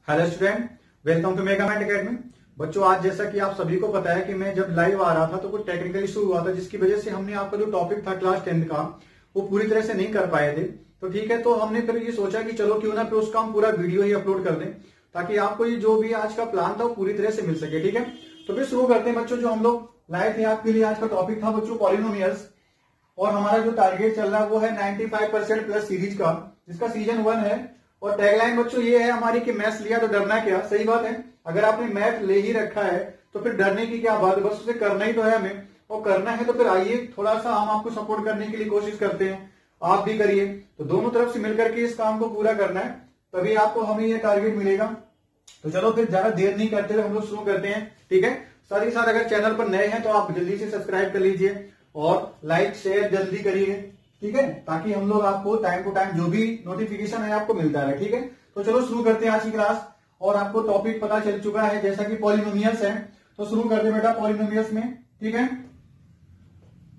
Hello student, welcome to Megamate academy. बच्चों, आज जैसा कि आप सभी को पता है कि मैं जब लाइव आ रहा था तो कुछ टेक्निकल इशू हुआ था, जिसकी वजह से हमने आपका जो टॉपिक था क्लास 10 का वो पूरी तरह से नहीं कर पाए थे। तो ठीक है, तो हमने फिर ये सोचा कि चलो क्यों ना फिर उसका हम पूरा वीडियो ही अपलोड कर दें, ताकि आपको ये जो भी आज का प्लान था वो पूरी तरह से मिल सके। ठीक है, तो फिर शुरू करते हैं बच्चों। जो हम लोग लाए थे आपके लिए आज का टॉपिक था बच्चों पॉलिनोमियल्स, और हमारा जो टारगेट चल रहा है वो है 95% प्लस सीरीज का, जिसका सीजन 1 है। और टैगलाइन बच्चों ये है हमारी कि मैथ्स लिया तो डरना क्या। सही बात है, अगर आपने मैथ ले ही रखा है तो फिर डरने की क्या बात है, बस उसे करना ही तो है हमें। और करना है तो फिर आइए थोड़ा सा हम आपको सपोर्ट करने के लिए कोशिश करते हैं, आप भी करिए। तो दोनों तरफ से मिलकर के इस काम को पूरा करना है, तभी आपको हमें ये टारगेट मिलेगा। तो चलो फिर ज्यादा देर नहीं करते हुए हम लोग शुरू करते हैं। ठीक है, साथ ही साथ अगर चैनल पर नए हैं तो आप जल्दी से सब्सक्राइब कर लीजिए और लाइक शेयर जल्दी करिए। ठीक है, ताकि हम लोग आपको टाइम टू टाइम जो भी नोटिफिकेशन है आपको मिलता रहे। ठीक है, तो चलो शुरू करते हैं आज की क्लास। और आपको टॉपिक पता चल चुका है जैसा कि पॉलिनोमियल्स है, तो शुरू करते हैं बेटा पॉलिनोमियल्स में। ठीक है,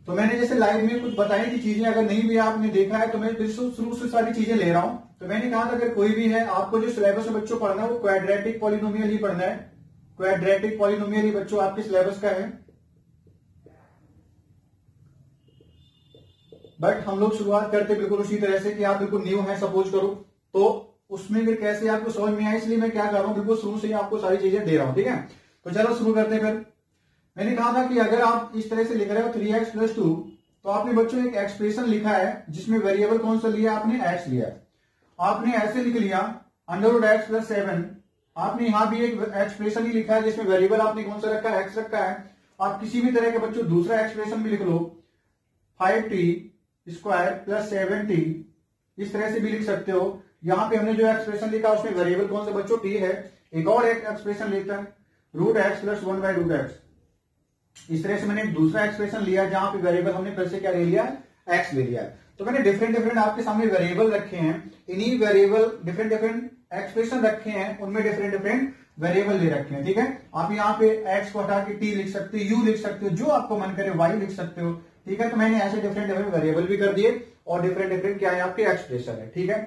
तो मैंने जैसे लाइव में कुछ बताई थी चीजें, अगर नहीं भी आपने देखा है तो मैं फिर शुरू से सारी चीजें ले रहा हूं। तो मैंने कहा था अगर कोई भी है आपको जो सिलेबस में बच्चों पढ़ना है वो क्वाड्रेटिक पॉलिनोमियल ही पढ़ना है। क्वाड्रेटिक पॉलिनोमियल ही बच्चों आपके सिलेबस का है। बट हम लोग शुरुआत करते बिल्कुल उसी तरह से कि आप बिल्कुल न्यू है सपोज करो, तो उसमें फिर कैसे आपको समझ में आए, इसलिए मैं क्या कर रहा हूं बिल्कुल शुरू से ही आपको सारी चीजें दे रहा हूं। ठीक है, तो चलो शुरू करते हैं। फिर मैंने कहा था कि अगर आप इस तरह से लिख रहे हो 3x+2, तो आपने बच्चों एक एक्सप्रेशन लिखा है जिसमें वेरिएबल कौन सा लिया, आपने x लिया। आपने ऐसे लिख लिया √x+7। आपने यहां भी एक एक्सप्रेशन ही लिखा है जिसमें वेरिएबल आपने कौन सा रखा है, x रखा है। आप किसी भी तरह के बच्चों दूसरा एक्सप्रेशन भी लिख लो, 5t² + 7t, इस तरह से भी लिख सकते हो। यहां पे हमने जो एक्सप्रेशन लिखा उसमें वेरिएबल कौन सा बच्चों t है। एक और एक एक्सप्रेशन लेता है √x + 1/√x। इस तरह से मैंने एक दूसरा एक्सप्रेशन लिया जहां पे वेरिएबल हमने फिर से क्या ले लिया, x ले लिया। तो मैंने डिफरेंट आपके सामने वेरिएबल रखे हैं, इन्हीं वेरिएबल डिफरेंट एक्सप्रेशन रखे हैं, उनमें डिफरेंट वेरिएबल ले रखे हैं। ठीक है, आप यहाँ पे x को हटा के t लिख सकते हो, u लिख सकते हो, जो आपको मन करे y लिख सकते हो। ठीक है, तो मैंने ऐसे डिफरेंट वेरिएबल भी कर दिए और डिफरेंट क्या है आपके एक्सप्रेशन है। ठीक है,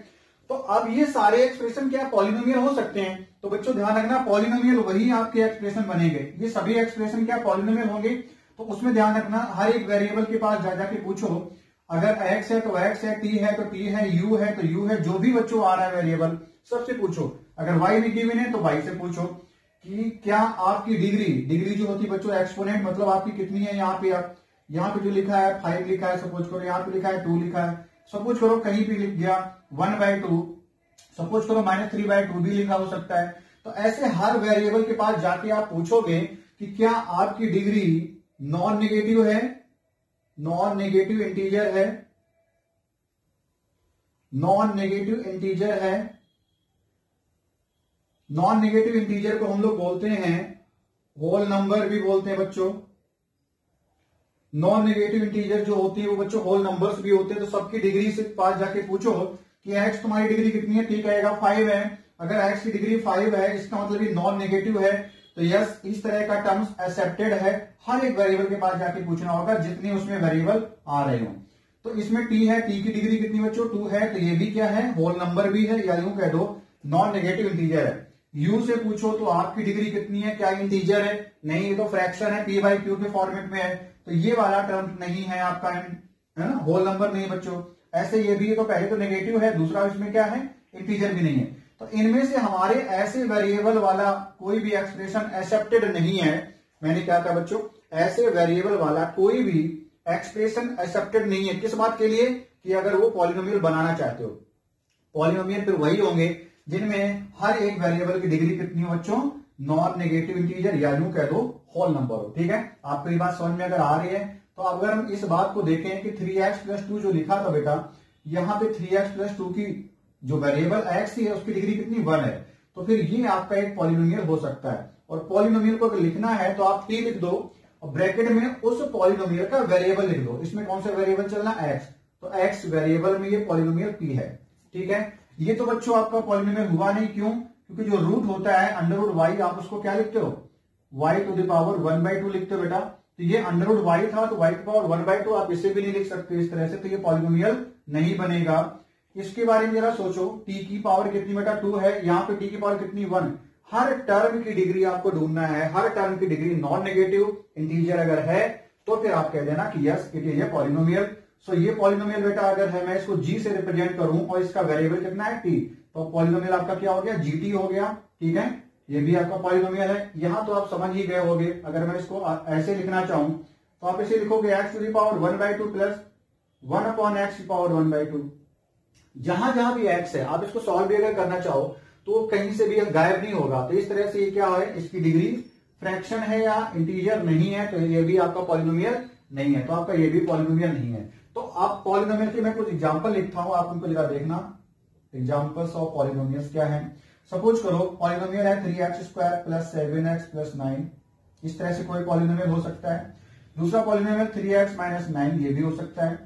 तो अब ये सारे एक्सप्रेशन क्या पॉलिनोमियल हो सकते हैं। तो बच्चों ध्यान रखना, पॉलिनोमियल वही आपके एक्सप्रेशन बनेंगे। ये सभी एक्सप्रेशन क्या पॉलिनोमियल होंगे, तो उसमें ध्यान रखना हर एक वेरिएबल के पास जाके पूछो, अगर x है तो x है, t है तो t है, u है तो u है, जो भी बच्चों आ रहा है वेरिएबल सबसे पूछो। अगर y में गिवन है तो y से पूछो कि क्या आपकी डिग्री जो होती है बच्चों एक्सपोनेंट, मतलब आपकी कितनी है। यहाँ पे जो लिखा है 5 लिखा है सपोज करो, यहाँ पे लिखा है 2 लिखा है सपोज करो, कहीं भी लिख गया 1/2 सपोज करो, -3/2 भी लिखा हो सकता है। तो ऐसे हर वेरिएबल के पास जाके आप पूछोगे कि क्या आपकी डिग्री नॉन नेगेटिव है, नॉन नेगेटिव इंटीजर है, नॉन नेगेटिव इंटीजर है। नॉन नेगेटिव इंटीजर को हम लोग बोलते हैं होल नंबर भी बोलते हैं बच्चों। नॉन नेगेटिव इंटीजर जो होती है वो बच्चों होल नंबर्स भी होते हैं। तो सबकी डिग्री से पास जाके पूछो कि x तुम्हारी डिग्री कितनी है, ठीक है 5 है। अगर x की डिग्री 5 है इसका मतलब ये नॉन नेगेटिव है, तो यस इस तरह का टर्म्स एक्सेप्टेड है। हर एक वेरिएबल के पास जाके पूछना होगा जितने उसमें वेरिएबल आ रहे हो। तो इसमें t है, t की डिग्री कितनी बच्चों 2 है, तो ये भी क्या है होल नंबर भी है, या यूं कह दो नॉन नेगेटिव इंटीजर है। u से पूछो तो आपकी डिग्री कितनी है, क्या इंटीजर है, नहीं ये तो फ्रैक्शन है, p/q के फॉर्मेट में है, तो ये वाला टर्म नहीं है आपका, है ना, होल नंबर नहीं बच्चों। ऐसे ये भी है, तो पहले तो नेगेटिव है, दूसरा इसमें क्या है इंटीजर भी नहीं है। तो इनमें से हमारे ऐसे वेरिएबल वाला कोई भी एक्सप्रेशन एक्सेप्टेड नहीं है। मैंने क्या कहा बच्चों, ऐसे वेरिएबल वाला कोई भी एक्सप्रेशन एक्सेप्टेड नहीं है। किस बात के लिए, कि अगर वो पॉलिनोमियल बनाना चाहते हो। पॉलिनोमियल फिर वही होंगे जिनमें हर एक वेरिएबल की डिग्री कितनी हो बच्चों, नॉन नेगेटिव इंटीजर, या यूं कह दो होल नंबर हो। ठीक है, आपको ये बात समझ में अगर आ रही है तो अगर हम इस बात को देखें कि 3x+2 जो लिखा था बेटा, यहाँ पे 3x+2 की जो वेरिएबल x है उसकी डिग्री कितनी 1 है, तो फिर ये आपका एक पॉलिनोमियल हो सकता है। और पॉलिनोमियल को अगर लिखना है तो आप t लिख दो और ब्रैकेट में उस पॉलिनोमियल का वेरिएबल लिख दो। इसमें कौन सा वेरिएबल चलना x, तो x वेरिएबल में ये पॉलिनोमियल p है। ठीक है, ये तो बच्चों आपका पॉलिनोमियल हुआ नहीं, क्यों, क्योंकि जो रूट होता है √y आप उसको क्या लिखते हो, y⁻1/2 लिखते हो बेटा। तो ये √y था तो y⁻1/2 आप इसे भी नहीं लिख सकते इस तरह से, तो ये पॉलिनोमियल नहीं बनेगा। इसके बारे में जरा सोचो, टी की पावर कितनी बेटा 2 है, यहाँ पे टी की पावर कितनी 1। हर टर्म की डिग्री आपको ढूंढना है, हर टर्म की डिग्री नॉन नेगेटिव इंटीजर अगर है तो फिर आप कह देना कि yes it is a polynomial. So ये पॉलिनोमियल बेटा अगर है, मैं इसको जी से रिप्रेजेंट करूं और इसका वेरिएबल कितना है टी, तो पॉलिनोमियल आपका क्या हो गया, जीटी हो गया। ठीक है, ये भी आपका पॉलिनोमियल है। यहां तो आप समझ ही गए होंगे। अगर मैं इसको ऐसे लिखना चाहूं तो आप इसे लिखोगे x to the power 1/2 plus 1 upon x की पावर 1/2। जहां जहां भी एक्स है आप इसको सॉल्व भी अगर करना चाहो तो कहीं से भी गायब नहीं होगा। तो इस तरह से ये क्या है, इसकी डिग्री फ्रैक्शन है या इंटीजर नहीं है, तो ये भी आपका पॉलिनोमियल नहीं है, तो आपका ये भी पॉलिनोमियल नहीं है। तो आप पॉलिनोमियल के मैं कुछ एग्जांपल लिखता हूं, आप उनको जरा देखना। एग्जांपल्स ऑफ पॉलिनोमियल्स क्या है। सपोज करो पॉलिनोमियल है 3x² प्लस 7x प्लस 9, इस तरह से कोई पॉलिनोमियल हो सकता है। दूसरा पॉलिनोमियल 3x माइनस 9, ये भी हो सकता है।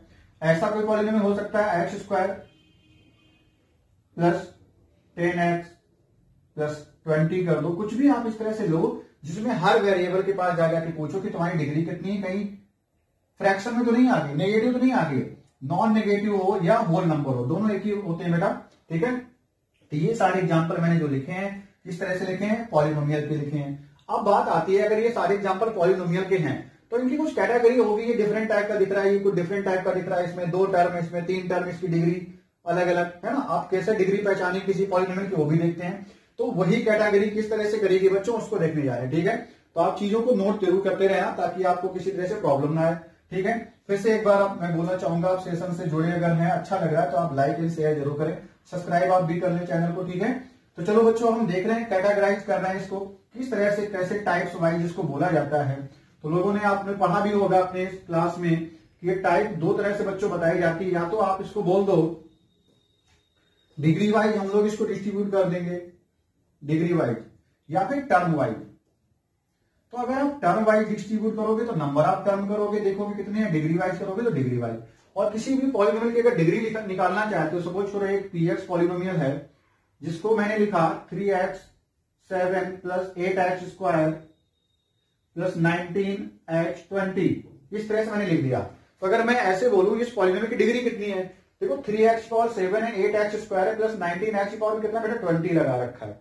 ऐसा कोई पॉलिनोमियल हो सकता है x² प्लस 10x प्लस 20 कर दो, कुछ भी आप इस तरह से लो जिसमें हर वेरिएबल के पास जाके पूछो कि तुम्हारी डिग्री कितनी है, कहीं फ्रैक्शन में तो नहीं आ गई, नेगेटिव तो नहीं आ गई, नॉन नेगेटिव हो या होल नंबर हो, दोनों एक ही होते हैं बेटा। ठीक है, तो ये सारे एग्जांपल मैंने जो लिखे हैं इस तरह से लिखे हैं, पॉलिनोमियल के लिखे हैं। अब बात आती है, अगर ये सारे एग्जांपल पॉलिनोमियल के हैं तो इनकी कुछ कैटेगरी होगी, ये डिफरेंट टाइप का दिख रहा है, ये कुछ डिफरेंट टाइप का दिख रहा है, इसमें 2 टर्म, इसमें 3 टर्म, इसकी डिग्री अलग अलग है ना। आप कैसे डिग्री पहचानी किसी पॉलिनोमियल की वो भी देखते हैं। तो वही कैटेगरी किस तरह से करेगी बच्चों, उसको देखने जा रहे हैं। ठीक है, तो आप चीजों को नोट जरूर करते रहना ताकि आपको किसी तरह से प्रॉब्लम ना आए। ठीक है, फिर से एक बार मैं बोलना चाहूंगा, आप सेशन से जुड़े अगर हैं, अच्छा लग रहा है तो आप लाइक एंड शेयर जरूर करें, सब्सक्राइब आप भी कर लें चैनल को। ठीक है, तो चलो बच्चों हम देख रहे हैं, कैटेगराइज कर रहे हैं इसको, किस तरह से कैसे टाइप्स वाइज इसको बोला जाता है। तो लोगों ने आपने पढ़ा भी होगा अपने क्लास में कि ये टाइप 2 तरह से बच्चों बताई जाती है, या तो आप इसको बोल दो डिग्री वाइज हम लोग इसको डिस्ट्रीब्यूट कर देंगे डिग्री वाइज, या फिर टर्म वाइज। तो अगर आप टर्म वाइज डिस्ट्रीब्यूट करोगे तो नंबर ऑफ टर्म करोगे, देखोगे कितने हैं, डिग्री वाइज करोगे तो डिग्री वाइज। और किसी भी पॉलिनोमियल की अगर डिग्री निकालना चाहते हो, सपोज करो एक px पॉलिनोमियल है जिसको मैंने लिखा 3x7 plus 8x² plus 19x20, इस तरह से मैंने लिख दिया। तो अगर मैं ऐसे बोलूं इस पॉलिनोमियल की डिग्री कितनी है, देखो 3x7 है, 8x² है प्लस 19x पावर कितना बेटा 20 लगा रखा है।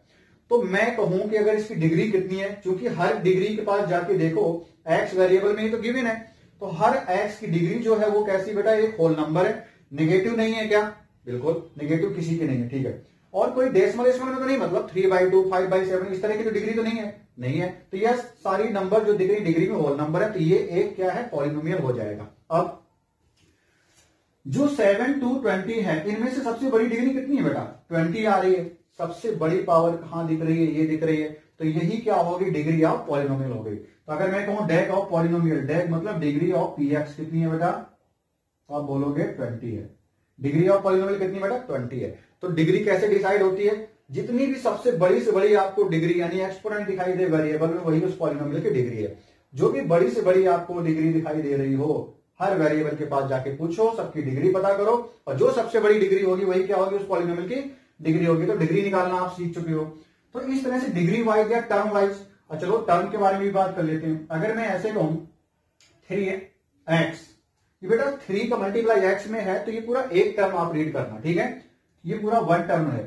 तो मैं कहूं कि अगर इसकी डिग्री कितनी है, क्योंकि हर डिग्री के पास जाके देखो x वेरिएबल में ही तो गिवन है, तो हर x की डिग्री जो है वो कैसी बेटा, एक होल नंबर है, नेगेटिव नहीं है क्या, बिल्कुल नेगेटिव किसी की नहीं है। ठीक है, और कोई डेसिमल में तो नहीं, मतलब 3/2 5/7 इस तरह की तो डिग्री तो नहीं है। तो यह सारी नंबर जो दिख रही डिग्री में होल नंबर है, तो ये एक क्या है, पॉलिनोमियल हो जाएगा। अब जो 7 to 20 है, इनमें से सबसे बड़ी डिग्री कितनी है बेटा, 20 आ रही है। सबसे बड़ी पावर कहां दिख रही है, ये दिख रही है, तो यही क्या होगी, डिग्री ऑफ पॉलिनोमियल हो गई। तो अगर मैं कहूं डेग ऑफ पॉलिनोमियल, डेग मतलब डिग्री ऑफ px कितनी है बेटा, तो आप बोलोगे 20 है। डिग्री ऑफ पॉलिनोमियल कितनी बेटा, 20 है। तो डिग्री कैसे डिसाइड होती है, जितनी भी सबसे बड़ी से बड़ी आपको डिग्री यानी एक्सपोनेंट दिखाई दे वेरिएबल में, वही उस पॉलिनोमियल की डिग्री है। जो भी बड़ी से बड़ी आपको डिग्री दिखाई दे रही हो, हर वेरिएबल के पास जाके पूछो, सबकी डिग्री पता करो, और जो सबसे बड़ी डिग्री होगी वही क्या होगी, उस पॉलिनोमियल की डिग्री होगी। तो डिग्री निकालना आप सीख चुके हो। तो इस तरह से डिग्री वाइज या टर्म वाइज। और चलो टर्म के बारे में भी बात कर लेते हैं। अगर मैं ऐसे कहूं 3x, ये बेटा 3 का मल्टीप्लाई x में है, तो ये पूरा एक टर्म आप रीड करना। ठीक है, ये पूरा 1 टर्म है।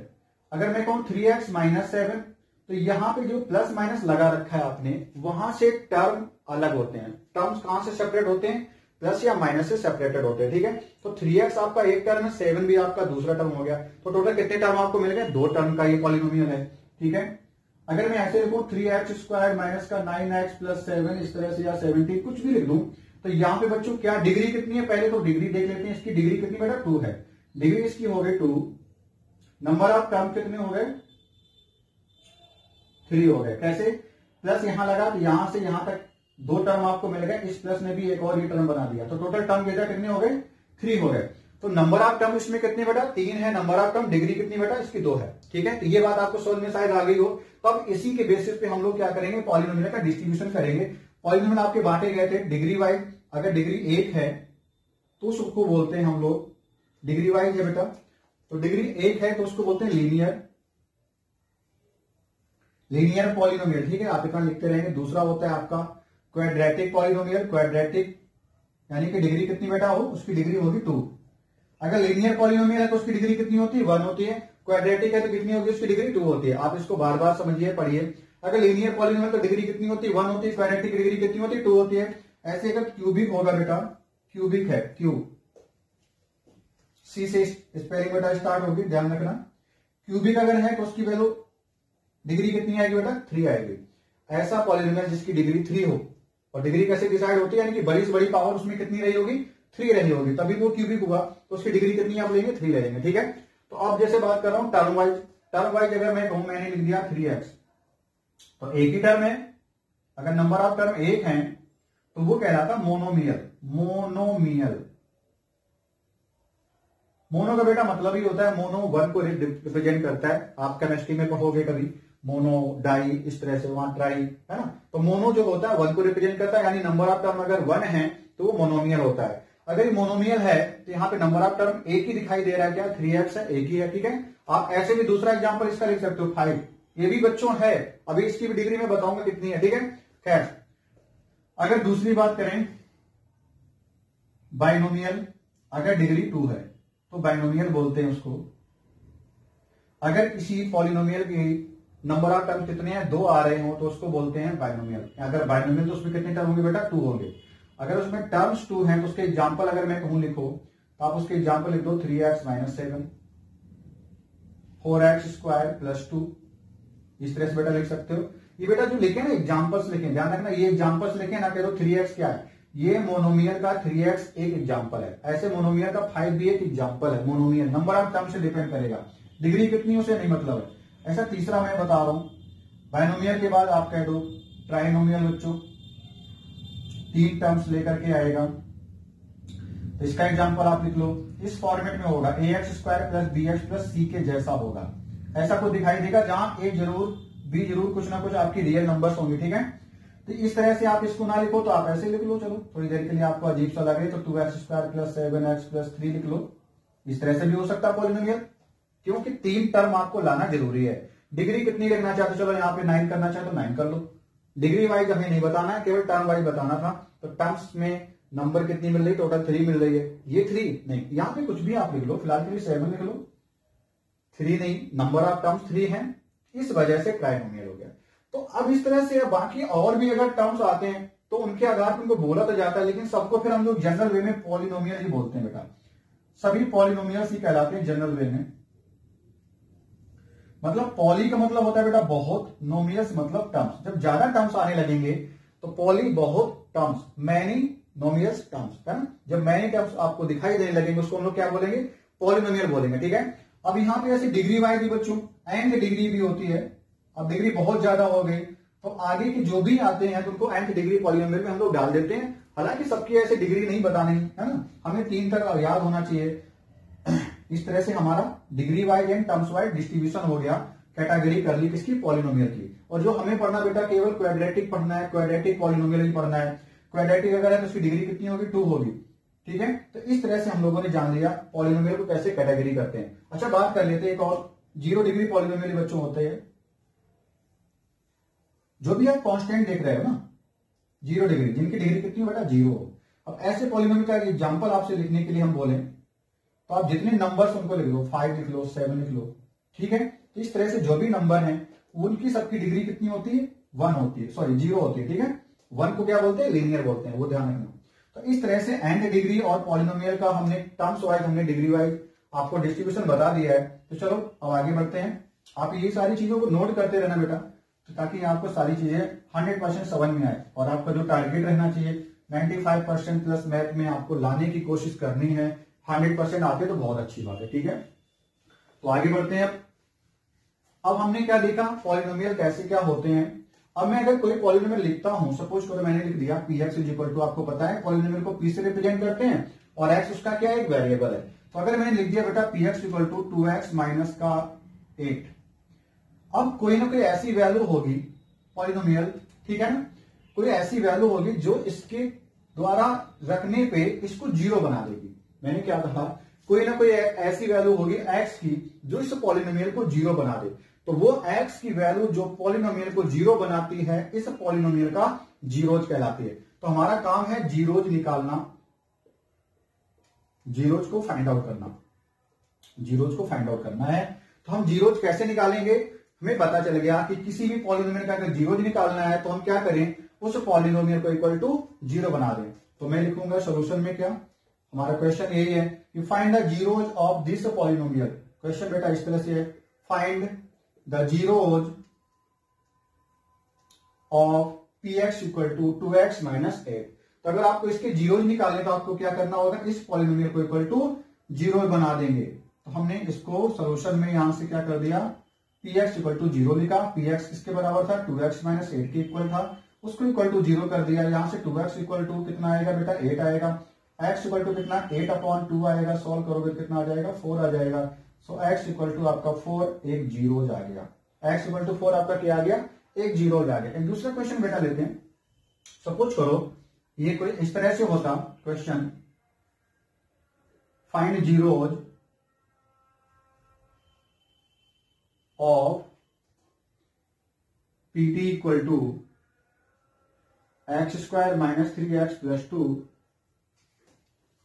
अगर मैं कहूं 3x माइनस 7, तो यहां पे जो प्लस माइनस लगा रखा है आपने, वहां से टर्म अलग होते हैं। टर्म्स कहां से सेपरेट होते हैं, प्लस या माइनस से सेपरेटेड होते हैं। ठीक है, तो 3x आपका एक टर्म है, 7 भी आपका दूसरा टर्म हो गया। तो टोटल कितने टर्म आपको मिल गए, 2 टर्म का ये पॉलिनोमियल है। ठीक है, अगर मैं ऐसे लिखूं 3x² माइनस का 9x प्लस 7, इस तरह से, या 17 कुछ भी लिख दूं, तो यहां पे बच्चों क्या डिग्री कितनी है, पहले तो डिग्री देख लेते हैं। इसकी डिग्री कितनी बेटा, 2 है। डिग्री इसकी हो गई 2, नंबर ऑफ टर्म कितने हो गए, 3 हो गए। कैसे, प्लस यहां लगा तो यहां से यहां तक 2 टर्म आपको मिल गए, इस प्लस ने भी एक और ये टर्म बना दिया, तो टोटल टर्म बेटा कितने हो गए, 3 हो गए। तो नंबर ऑफ टर्म इसमें कितने बेटा, 3 है। नंबर ऑफ टर्म डिग्री कितनी बेटा, इसकी 2 है। ठीक है, तो ये बात आपको समझ में शायद आ गई हो। तो अब इसी के बेसिस पे हम लोग क्या करेंगे, पॉलिनोमियल का डिस्ट्रीब्यूशन करेंगे। पॉलिनोमियल आपके बांटे गए थे डिग्री वाइज। अगर डिग्री 1 है तो उसको बोलते हैं हम लोग डिग्री वाइज है बेटा, तो डिग्री 1 है तो उसको बोलते हैं लीनियर पॉलिनोमियल। ठीक है, आप इतना लिखते रहेंगे। दूसरा होता है आपका क्वाड्रेटिक पॉलिनोमियल। क्वाड्रेटिक यानी कि डिग्री कितनी बेटा हो, उसकी डिग्री होगी 2। अगर लीनियर पॉलिनोमियल है तो उसकी डिग्री कितनी होती है, 1 होती है। क्वाड्रेटिक है तो कितनी होगी उसकी डिग्री, 2 होती है। आप इसको बार बार समझिए, पढ़िए। अगर लीनियर पॉलिनोमियल तो डिग्री कितनी होती है, 1 होती है। क्वाड्रेटिक की डिग्री कितनी होती है, 2 होती है। ऐसे अगर क्यूबिक होगा बेटा, क्यूबिक है, क्यूब सी से स्पेलिंग बेटा स्टार्ट होगी, ध्यान रखना। क्यूबिक अगर है तो उसकी वैल्यू डिग्री कितनी आएगी बेटा, 3 आएगी। ऐसा पॉलिनोमियल जिसकी डिग्री 3 हो, और डिग्री कैसे डिसाइड होती है, यानी कि बड़ी से बड़ी पावर उसमें कितनी रही होगी, 3 रही होगी, तभी वो क्यूबिक हुआ। तो उसकी डिग्री कितनी आप लेंगे, 3 ले लेंगे, ठीक है। तो अब जैसे बात कर रहा हूं टर्म वाइज, टर्म वाइज अगर मैं कहूं, मैंने लिख दिया 3x, तो एक ही टर्म है। अगर नंबर ऑफ टर्म एक है तो वो कहलाता मोनोमियल। मोनोमियल, मोनो का बेटा मतलब ही होता है, मोनो 1 को रिप्रेजेंट करता है। आप केमिस्ट्री में पढ़ोगे कभी, मोनो, डाई, इस तरह से, वहां ट्राई, है ना। तो मोनो जो होता है 1 को रिप्रेजेंट करता है, यानी नंबर ऑफ टर्म अगर 1 है तो वो मोनोमियल होता है। अगर ये मोनोमियल है तो यहाँ पे नंबर ऑफ टर्म एक ही दिखाई दे रहा है, क्या, 3x है, एक ही है, ठीक है। आप ऐसे भी दूसरा एग्जाम्पल इसका लिख सकते हो, 5, ये भी बच्चों है। अभी इसकी भी डिग्री में बताऊंगा कितनी है, ठीक है। खैर, अगर दूसरी बात करें बाइनोमियल, अगर डिग्री 2 है तो बाइनोमियल बोलते हैं उसको। अगर किसी पॉलिनोमियल की नंबर ऑफ टर्म कितने हैं, 2 आ रहे हो, तो उसको बोलते हैं बाइनोमियल। अगर बाइनोमियल तो उसमें कितने टर्म होंगे बेटा, 2 होंगे। अगर उसमें टर्म्स 2 हैं तो उसके एग्जाम्पल अगर मैं कहूं लिखो, तो आप उसके एग्जाम्पल लिख दो, 3x - 7, 4x² + 2, इस तरह से बेटा लिख सकते हो। ये बेटा जो लिखे ना एग्जाम्पल्स लिखे, ध्यान रखना, ये एग्जाम्पल्स लिखे ना, कह दो 3x क्या है, ये मोनोमियल का 3x एक एग्जाम्पल है। ऐसे मोनोमियल का 5 भी एक एग्जाम्पल है। मोनोमियल नंबर ऑफ टर्म से डिपेंड करेगा, डिग्री कितनी उसे नहीं मतलब है। ऐसा तीसरा मैं बता रहा हूं, बाइनोमियल के बाद आप कह दो ट्राइनोमियल, बच्चों 3 टर्म्स लेकर के आएगा। तो इसका एग्जाम्पल आप लिख लो, इस फॉर्मेट में होगा, ax² + bx + c के जैसा होगा। ऐसा कुछ दिखाई देगा जहां a जरूर, b जरूर, कुछ ना कुछ आपकी रियल नंबर्स होंगे, ठीक है। तो इस तरह से आप इसको ना लिखो तो आप ऐसे लिख लो, चलो थोड़ी देर के लिए आपको अजीब सा लगे तो 2x² + 7x + 3 लिख लो। इस तरह से भी हो सकता है पॉलिनोमियल, क्योंकि 3 टर्म आपको लाना जरूरी है। डिग्री कितनी लिखना चाहते, चलो यहाँ पे 9 करना चाहे तो 9 कर लो। डिग्री वाइज हमें नहीं बताना है, केवल टर्म वाइज बताना था। तो टर्म्स में नंबर कितनी मिल रही, टोटल 3 मिल रही है। ये 3 नहीं, यहाँ पे कुछ भी आप लिख लो, फिलहाल के लिए 7 लिख लो, 3 नहीं, नंबर ऑफ टर्म्स 3 है, इस वजह से ट्राइनोमियल हो गया। तो अब इस तरह से बाकी और भी अगर टर्म्स आते हैं तो उनके आधार पर उनको बोला तो जाता है, लेकिन सबको फिर हम लोग जनरल वे में पॉलिनोमियल ही बोलते हैं बेटा। सभी पॉलिनोमियल्स ही कहलाते हैं जनरल वे में। मतलब पॉली का मतलब होता है बेटा बहुत, नोमियल्स मतलब टर्म्स। जब ज्यादा टर्म्स आने लगेंगे तो पॉली बहुत टर्म्स, मैनी नोमियल्स टर्म्स, है ना। जब मैनी टर्म्स आपको दिखाई देने लगेंगे उसको हम लोग क्या बोलेंगे, पॉलिनोमियल बोलेंगे, ठीक है। अब यहाँ पे ऐसे डिग्री वाइज भी बच्चों एंड डिग्री भी होती है। अब डिग्री बहुत ज्यादा हो गई तो आगे के जो भी आते हैं तो उनको nth डिग्री पॉलिनोमियल में हम लोग डाल देते हैं। हालांकि सबकी ऐसे डिग्री नहीं बतानी है ना, हमें 3 तक याद होना चाहिए। इस तरह से हमारा degree wise and terms wise distribution हो गया, कैटेगरी कर ली किसकी, पॉलिनोमियल की। और जो हमें पढ़ना बेटा केवल क्वाड्रेटिक पढ़ना है, क्वाड्रेटिक पॉलिनोमियल ही पढ़ना है। क्वाड्रेटिक अगर है तो उसकी डिग्री कितनी होगी, 2 होगी, ठीक है। तो इस तरह से हम लोगों ने जान लिया पॉलिनोमियल को कैसे कैटेगरी करते हैं। अच्छा, बात कर लेते हैं एक और, 0 डिग्री पॉलिनोमियल बच्चों होते हैं। जो भी आप कांस्टेंट देख रहे हो ना, 0 डिग्री, जिनकी डिग्री कितनी बेटा 0 हो। अब ऐसे पॉलिनोमियल का एग्जांपल आपसे लिखने के लिए हम बोले तो आप जितने नंबर्स उनको लिख लो, 5 लिख लो, 7 लिख लो, ठीक है। तो इस तरह से जो भी नंबर हैं उनकी सबकी डिग्री कितनी होती है, 1 होती है, सॉरी 0 होती है, ठीक है। 1 को क्या बोलते हैं, लीनियर बोलते हैं, वो ध्यान रखना। तो इस तरह से एंड डिग्री और पॉलिनोमियल का हमने टर्म्स वाइज, हमने डिग्री वाइज आपको डिस्ट्रीब्यूशन बता दिया है। तो चलो अब आगे बढ़ते हैं। आप ये सारी चीजों को नोट करते रहना बेटा, तो ताकि आपको सारी चीजें 100% समझ में आए। और आपका जो टारगेट रहना चाहिए 95% प्लस मैथ में आपको लाने की कोशिश करनी है। 100% आते तो बहुत अच्छी बात है, ठीक है। तो आगे बढ़ते हैं। अब हमने क्या देखा, पॉलिनोमियल कैसे क्या होते हैं। अब मैं अगर कोई पॉलिनोमियल लिखता हूं, सपोज करो मैंने लिख दिया px = आपको पता है पॉलिनोमियल को p से रिप्रेजेंट करते हैं और x उसका क्या है, एक वेरिएबल है। तो अगर मैंने लिख दिया बेटा px = 2x - 8, अब कोई ना कोई ऐसी वैल्यू होगी पॉलिनोमियल, ठीक है ना, कोई ऐसी वैल्यू होगी जो इसके द्वारा रखने पे इसको 0 बना देगी। मैंने क्या कहा, कोई ना कोई ऐसी वैल्यू होगी x की जो इस पॉलिनोमियल को 0 बना दे। तो वो x की वैल्यू जो पॉलिनोमियल को 0 बनाती है, इस पॉलिनोमियल का जीरोज कहलाती है। तो हमारा काम है जीरोज निकालना। जीरोज को फाइंड आउट करना, जीरोज को फाइंड आउट करना है। तो हम जीरोज कैसे निकालेंगे, हमें पता चल गया कि किसी भी पॉलिनोमियल का अगर जीरोज निकालना है तो हम क्या करें, उस पॉलिनोमियल को इक्वल टू जीरो बना दें। तो मैं लिखूंगा सोल्यूशन में क्या, हमारा क्वेश्चन यही है कि find the zeros of this polynomial. Question बेटा इस तरह से है, find the zeros of px equal to 2x minus 8। तो अगर आपको इसके जीरोज निकालने तो आपको क्या करना होगा, इस पॉलिनोमियल को इक्वल टू जीरो बना देंगे। तो हमने इसको सोल्यूशन में यहां से क्या कर दिया, px इक्वल टू जीरो लिखा, px किसके बराबर था, 2x माइनस 8 के इक्वल था, उसको इक्वल टू जीरो कर दिया। यहां से 2x इक्वल टू कितना आएगा बेटा, 8 आएगा, x इक्वल टू कितना 8/2 आएगा, सॉल्व करोगे कितना आ जाएगा, 4 आ जाएगा। सो x इक्वल टू आपका 4, एक जीरो आ गया, x इक्वल टू 4 आपका क्या आ गया, एक जीरो आ गया। एक दूसरा क्वेश्चन बेटा लेते हैं। सपोज करो ये कोई इस तरह से होता question, find zeros of pt equal to x² minus 3x plus 2।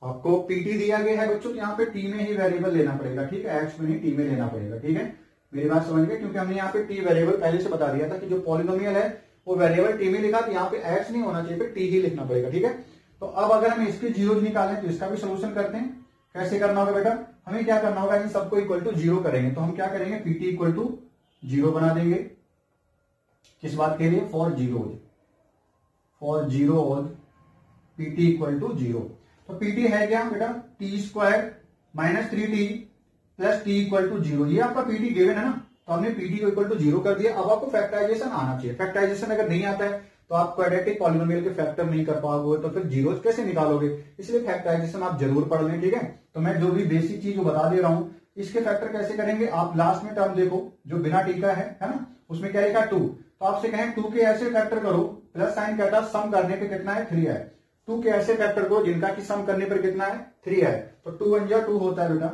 आपको pt दिया गया है बच्चों, यहाँ पे t में ही वेरिएबल लेना पड़ेगा, ठीक है, x में ही t में लेना पड़ेगा, ठीक है, मेरी बात समझ गए, क्योंकि हमने यहाँ पे t वेरिएबल पहले से बता दिया था कि जो पॉलिनोमियल है वो वेरिएबल t में लिखा, तो यहाँ पे x नहीं होना चाहिए, t ही लिखना पड़ेगा, ठीक है। तो अब अगर हम इसके जीरोज निकालें तो इसका भी सोल्यूशन करते हैं। कैसे करना होगा बेटा, हमें क्या करना होगा, इन सबको इक्वल टू जीरो करेंगे। तो हम क्या करेंगे, pt इक्वल टू जीरो बना देंगे। किस बात के लिए, for zeros, for zeros pt equal to zero. तो pt है क्या बेटा, t² minus 3t plus t equal to zero. ये आपका pt गिवन है ना, तो हमने pt को इक्वल टू जीरो कर दिया। अब आपको फैक्टराइजेशन आना चाहिए, फैक्टराइजेशन अगर नहीं आता है तो आप क्वाड्रेटिक पॉलिनोमियल के फैक्टर नहीं कर पाओगे, तो फिर जीरोज कैसे निकालोगे, इसलिए फैक्टराइजेशन आप जरूर पढ़ लें, ठीक है। तो मैं जो भी बेसिक चीज बता दे रहा हूं, इसके फैक्टर कैसे करेंगे, आप लास्ट में टर्म देखो जो बिना टी का है ना, उसमें क्या लिखा 2, तो आपसे कहें 2 के ऐसे फैक्टर करो, प्लस साइन कहता है सम करने पे कितना है, 3 है। 2 के ऐसे फैक्टर करो जिनका की सम करने पर कितना है, 3 है। तो 2 1 जा 2 होता है बेटा,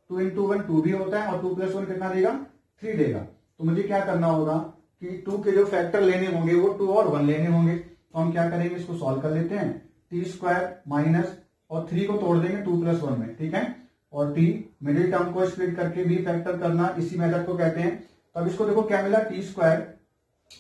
2 into 1 2 भी होता है, और 2 + 1 कितना देगा, 3 देगा। तो मुझे क्या करना होगा कि 2 के जो फैक्टर लेने होंगे वो 2 और 1 लेने होंगे। तो हम क्या करेंगे, इसको सॉल्व कर लेते हैं, t² माइनस और 3 को तोड़ देंगे 2 + 1 में, ठीक है, और t मिडिल टर्म को स्प्लिट करके भी फैक्टर करना, इसी मेथड को कहते हैं। तब इसको देखो क्या मिला, t²।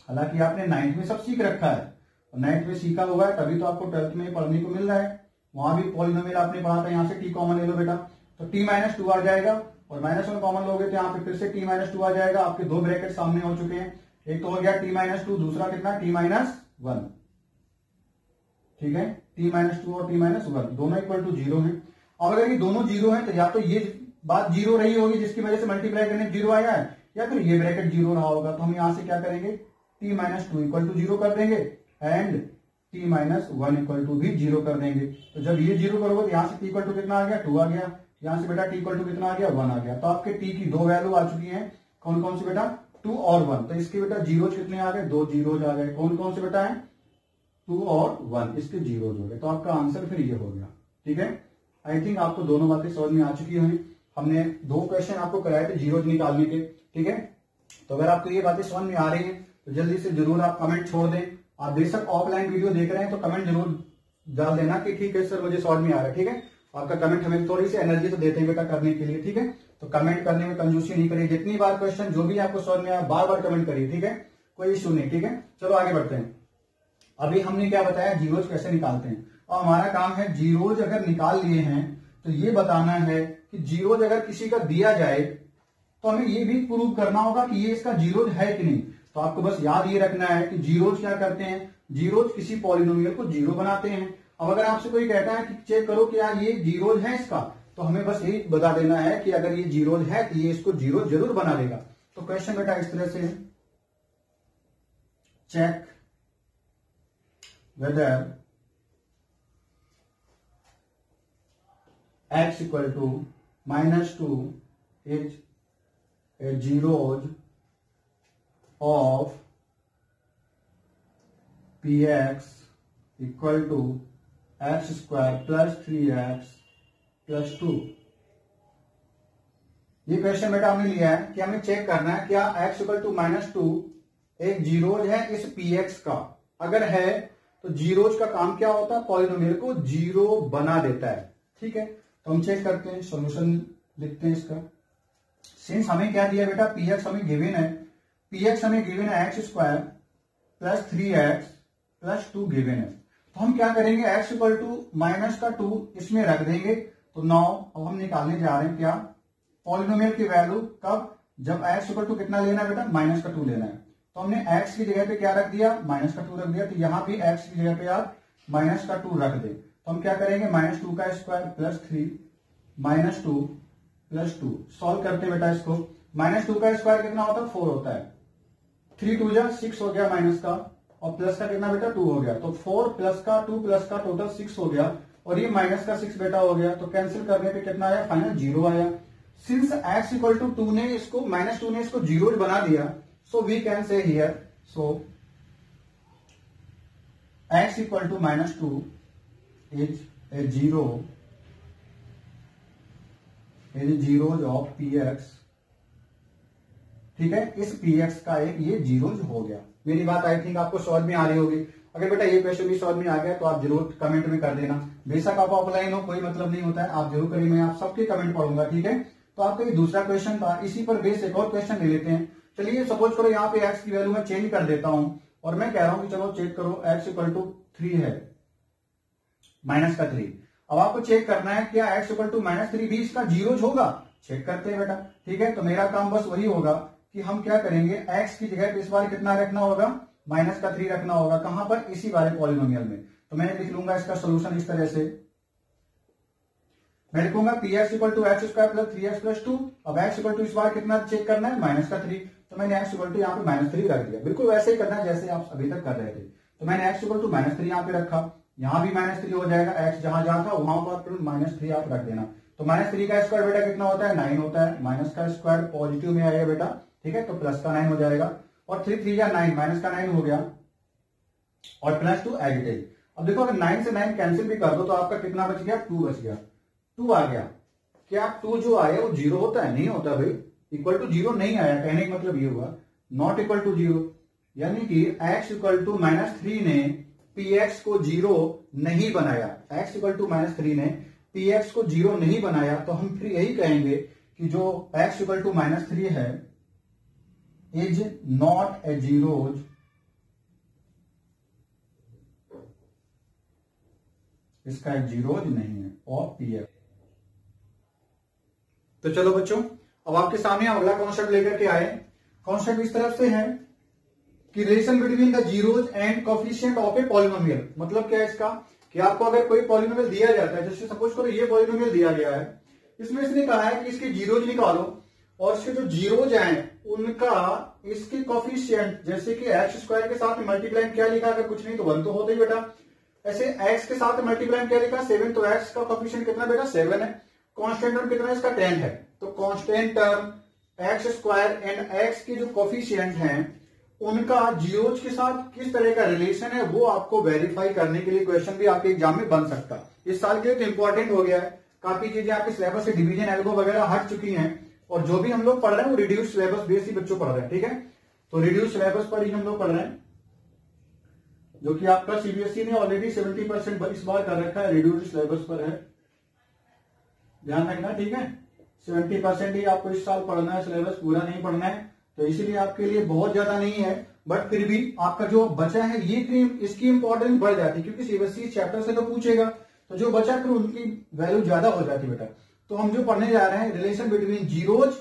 हालांकि आपने 9th में सब सीख रखा है, 9th में सीखा हुआ है, तभी तो आपको 12th में पढ़ने को मिल रहा है। वहां भी पॉलिनोमियल आपने पढ़ा था, यहां से t कॉमन ले लो बेटा, तो t - 2 आ जाएगा, और -1 कॉमन लोगे तो यहाँ पे फिर से t - 2 आ जाएगा। आपके दो ब्रैकेट सामने हो चुके हैं, एक तो हो गया t - 2, दूसरा कितना t - 1, ठीक है, t - 2 और t - 1 दोनों इक्वल टू जीरो है। अब अगर ये दोनों जीरो है तो या तो ये बात जीरो रही होगी जिसकी वजह से मल्टीप्लाई करने जीरो आया है, या फिर ये ब्रैकेट जीरो रहा होगा। तो हम यहां से क्या करेंगे, t - 2 इक्वल टू जीरो कर देंगे, एंड t - 1 इक्वल टू भी जीरो कर देंगे। तो जब ये जीरो करोगे तो यहां से t इक्वल टू कितना आ गया, 2 आ गया, यहां से बेटा t इक्वल टू कितना आ गया, 1 आ गया। तो आपके t की दो वैल्यू आ चुकी है, कौन कौन सी बेटा, 2 और 1। तो इसके बेटा जीरोज कितने आ गए, 2 जीरोज आ गए। कौन कौन से बेटा है, 2 और 1, इसके जीरोज हो गए। तो आपका आंसर फिर ये हो गया, ठीक है। आई थिंक आपको दोनों बातें समझ में आ चुकी होंगी। हमने 2 क्वेश्चन आपको कराए थे जीरोज निकालने के, ठीक है। तो अगर आपको ये बातें समझ में आ रही हैं तो जल्दी से जरूर आप कमेंट छोड़ दें। आप बेशक ऑफलाइन वीडियो देख रहे हैं तो कमेंट जरूर डाल देना कि ठीक है सर मुझे समझ में आ रहा है, ठीक है। आपका कमेंट हमें थोड़ी सी एनर्जी तो देते हैं बेटा करने के लिए, ठीक है। तो कमेंट करने में कंजूसी नहीं करिए, जितनी बार क्वेश्चन जो भी आपको समझ में आया बार बार कमेंट करिए, ठीक है, कोई इश्यू नहीं, ठीक है। चलो आगे बढ़ते हैं। अभी हमने क्या बताया, जीरोज कैसे निकालते हैं, और हमारा काम है जीरोज अगर निकाल लिए हैं तो ये बताना है कि जीरोज अगर किसी का दिया जाए तो हमें ये भी प्रूव करना होगा कि ये इसका जीरोज है कि नहीं। तो आपको बस याद ये रखना है कि जीरोज क्या करते हैं, जीरोज किसी पॉलिनोमियल को जीरो बनाते हैं। अब अगर आपसे कोई कहता है कि चेक करो क्या ये जीरोज है इसका, तो हमें बस यही बता देना है कि अगर ये जीरोज है तो ये इसको जीरो जरूर बना देगा। तो क्वेश्चन बेटा इस तरह से, check whether x equal to -2 is a zeros of px equal to x² plus 3x plus 2। ये क्वेश्चन बेटा हमने लिया है कि हमें चेक करना है क्या x इक्वल टू -2 एक जीरोज है इस px का। अगर है तो जीरोज का काम क्या होता है, पॉलिनोमियल को जीरो बना देता है, ठीक है। तो हम चेक करते हैं, सॉल्यूशन लिखते हैं इसका। सिंस हमें क्या दिया बेटा, पी एक्स हमें गिवन है, पी एक्स हमें गिवन है x square plus 3x plus 2 given है। तो हम क्या करेंगे, x इक्वल टू माइनस का 2 इसमें रख देंगे। तो 9 अब हम निकालने जा रहे हैं क्या, पॉलिनोमियल की वैल्यू, कब, जब x इक्वल टू कितना लेना है बेटा, माइनस का 2 लेना है। तो हमने x की जगह पे क्या रख दिया, माइनस का 2 रख दिया। तो यहां भी x की जगह पे आप माइनस का 2 रख दे। तो हम क्या करेंगे, माइनस 2 का square plus 3 minus 2 plus 2। Solve करते हैं बेटा इसको। माइनस 2 का स्क्वायर कितना होता है, 4 होता है। 3 2 जा 6 हो गया माइनस का, और प्लस का कितना बेटा 2 हो गया। तो 4 प्लस का 2 प्लस का टोटल 6 हो गया, और ये माइनस का 6 बेटा हो गया। तो कैंसिल करने पे कितना आया, फाइनल 0 आया। सिंस x इक्वल टू 2 ने इसको माइनस 2 ने इसको 0 बना दिया, so we can say here, so x equal to minus 2 is a 0 zeros of px। ठीक है, इस px का एक ये जीरोज हो गया। मेरी बात आई थिंक आपको समझ में आ रही होगी। अगर बेटा ये क्वेश्चन भी समझ में आ गया तो आप जरूर कमेंट में कर देना। बेशक आप ऑफलाइन हो, कोई मतलब नहीं होता है, आप जरूर करिए, मैं आप सबके कमेंट पढ़ूंगा। ठीक है, तो आपका ये दूसरा क्वेश्चन था। इसी पर बेस एक और क्वेश्चन ले लेते हैं। चलिए सपोज करो यहाँ पे x की वैल्यू मैं चेंज कर देता हूं, और मैं कह रहा हूं कि चलो चेक करो x इक्वल टू 3 है, माइनस का 3। अब आपको चेक करना है क्या x इक्वल टू माइनस 3 भी इसका जीरोज होगा। चेक करते हैं बेटा। ठीक है, तो मेरा काम बस वही होगा कि हम क्या करेंगे, x की जगह पे इस बार कितना रखना होगा, माइनस का 3 रखना होगा। कहां पर, इसी वाले पॉलिनोमियल में। तो मैं लिख लूंगा इसका सोल्यूशन इस तरह से, मैं लिखूंगा p x equal to x square plus 3x plus 2। अब x इक्वल टू इस बार कितना चेक करना है, माइनस का 3। तो मैंने x इक्वल टू यहाँ पे माइनस 3 रख दिया। बिल्कुल वैसे ही करना है जैसे आप अभी तक कर रहे थे। तो मैंने x इक्वल टू माइनस 3 यहाँ पे रखा, यहाँ भी माइनस 3 हो जाएगा। x जहां जहां था वहां पर माइनस 3 आप रख देना। तो माइनस 3 का स्क्वायर बेटा कितना होता है, 9 होता है। माइनस का स्क्वायर पॉजिटिव में आएगा बेटा, ठीक है, तो प्लस का 9 हो जाएगा। और 3 3 या 9, माइनस का 9 हो गया, और प्लस 2 एज इट इज। अब देखो अगर 9 से 9 कैंसिल भी कर दो तो आपका कितना बच गया, 2 बच गया। 2 आ गया। क्या 2 जो आया वो 0 होता है, नहीं होता भाई। इक्वल टू 0 नहीं आया, कहने का मतलब ये हुआ नॉट इक्वल टू 0, यानी कि x इक्वल टू माइनस 3 ने px को 0 नहीं बनाया। x इक्वल टू माइनस 3 ने px को 0 नहीं बनाया। तो हम फिर यही कहेंगे कि जो x इक्वल टू माइनस 3 है इज नॉट ए जीरोज इसका एक जीरोज नहीं है और px। तो चलो बच्चों, अब आपके सामने अगला कॉन्सेप्ट लेकर के आए। कॉन्सेप्ट इस तरफ से है कि relation between the zeros and coefficient of a polynomial. मतलब क्या है इसका, कि आपको अगर कोई पॉलिनोमियल दिया जाता है, जैसे सपोज करो ये पॉलिनोमियल दिया गया है, इसमें इसने कहा है कि इसके जीरोज निकालो, और इसके जो जीरोज हैं उनका इसके कोफिशिएंट, जैसे कि एक्स स्क्वायर के साथ मल्टीप्लाई क्या लिखा, अगर कुछ नहीं तो 1 तो होता ही बेटा। ऐसे x के साथ मल्टीप्लाई क्या लिखा, 7। तो x का कोफिशिएंट कितना बेटा, 7 है। कांस्टेंट टर्म कितना है इसका, 10 है। तो constant term x square and x के जो कोफिशिएंट हैं उनका जीरोज के साथ किस तरह का रिलेशन है, वो आपको वेरीफाई करने के लिए क्वेश्चन भी आपके एग्जाम में बन सकता है। इस साल के लिए तो इंपॉर्टेंट हो गया है। काफी चीजें आपके सिलेबस से डिवीजन एल्गो वगैरह हट चुकी हैं, और जो भी हम लोग पढ़ रहे हैं वो रिड्यूस सिलेबस बेस ही बच्चों पढ़ रहे हैं। ठीक है, तो रिड्यूस सिलेबस पर ही हम लोग पढ़ रहे हैं, जो कि आपका सीबीएसई ने ऑलरेडी 70% इस बार कर रखा है, रिड्यूस सिलेबस पर है, ध्यान रखना। ठीक है, 70% ही आपको इस साल पढ़ना है, सिलेबस पूरा नहीं पढ़ना है। तो इसीलिए आपके लिए बहुत ज्यादा नहीं है, बट फिर भी आपका जो बचा है ये इसकी इंपॉर्टेंस बढ़ जाती है, क्योंकि सीबीएसई चैप्टर से तो पूछेगा, तो जो बचा फिर उनकी वैल्यू ज्यादा हो जाती है बेटा। तो हम जो पढ़ने जा रहे हैं, relation between zeros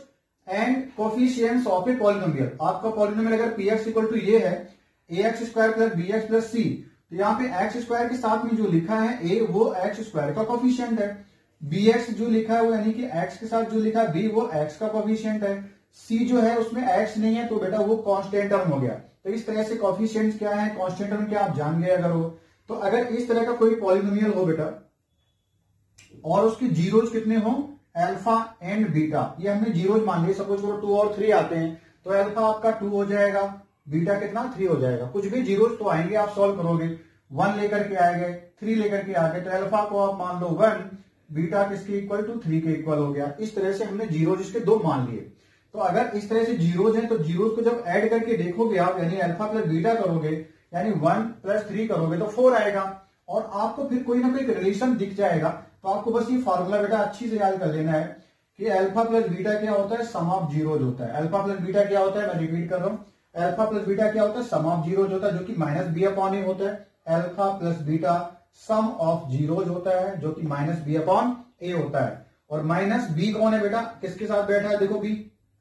and coefficients of a polynomial. आपका पॉलिनोमियल अगर पी एक्स इक्वल टू ये है, A x square plus B x plus C, तो यहाँ पे एक्स स्क्वायर के साथ में जो लिखा है ए, वो एक्स स्क्वायर का कोफिशिएंट है। बी एक्स जो लिखा है वो, यानी कि एक्स के साथ जो लिखा है बी, वो एक्स का कोफिशिएंट है। सी जो है उसमें एक्स नहीं है, तो बेटा वो कांस्टेंट टर्म हो गया। तो इस तरह से कोफिशिएंट्स क्या है, कांस्टेंट टर्म क्या आप जान गए अगर हो तो। अगर इस तरह का कोई पॉलिनोमियल हो बेटा और उसके जीरोज कितने हो, अल्फा एंड बीटा, ये हमने जीरोज मान लिए। सपोज करो 2 और 3 आते हैं, तो अल्फा आपका 2 हो जाएगा, बीटा कितना 3 हो जाएगा। कुछ भी जीरोज तो आएंगे, आप सॉल्व करोगे, 1 लेकर के आ गए, 3 लेकर के आ गए, तो अल्फा को आप मान लो 1, बीटा किसके इक्वल टू 3 के इक्वल हो गया। इस तरह से हमने जीरोज इसके 2 मान लिए। तो अगर इस तरह से जीरोज हैं, तो जीरोज को जब ऐड करके देखोगे आप, यानी अल्फा प्लस बीटा करोगे, यानी 1 प्लस 3 करोगे तो 4 आएगा, और आपको फिर कोई ना कोई रिलेशन दिख जाएगा। तो आपको बस ये फॉर्मूला बेटा अच्छी से याद कर लेना है कि अल्फा प्लस बीटा क्या होता है, सम ऑफ जीरोज होता है। अल्फा प्लस बीटा क्या होता है, मैं रिपीट कर रहा हूं, अल्फा प्लस बीटा क्या होता है, सम ऑफ जीरोज होता है, जो कि माइनस बी अपॉन ए होता है। Alpha plus beta sum of zeros होता है, जो कि माइनस बी अपॉन ए होता है। और माइनस बी कौन है बेटा, किसके साथ बैठा है, देखो बी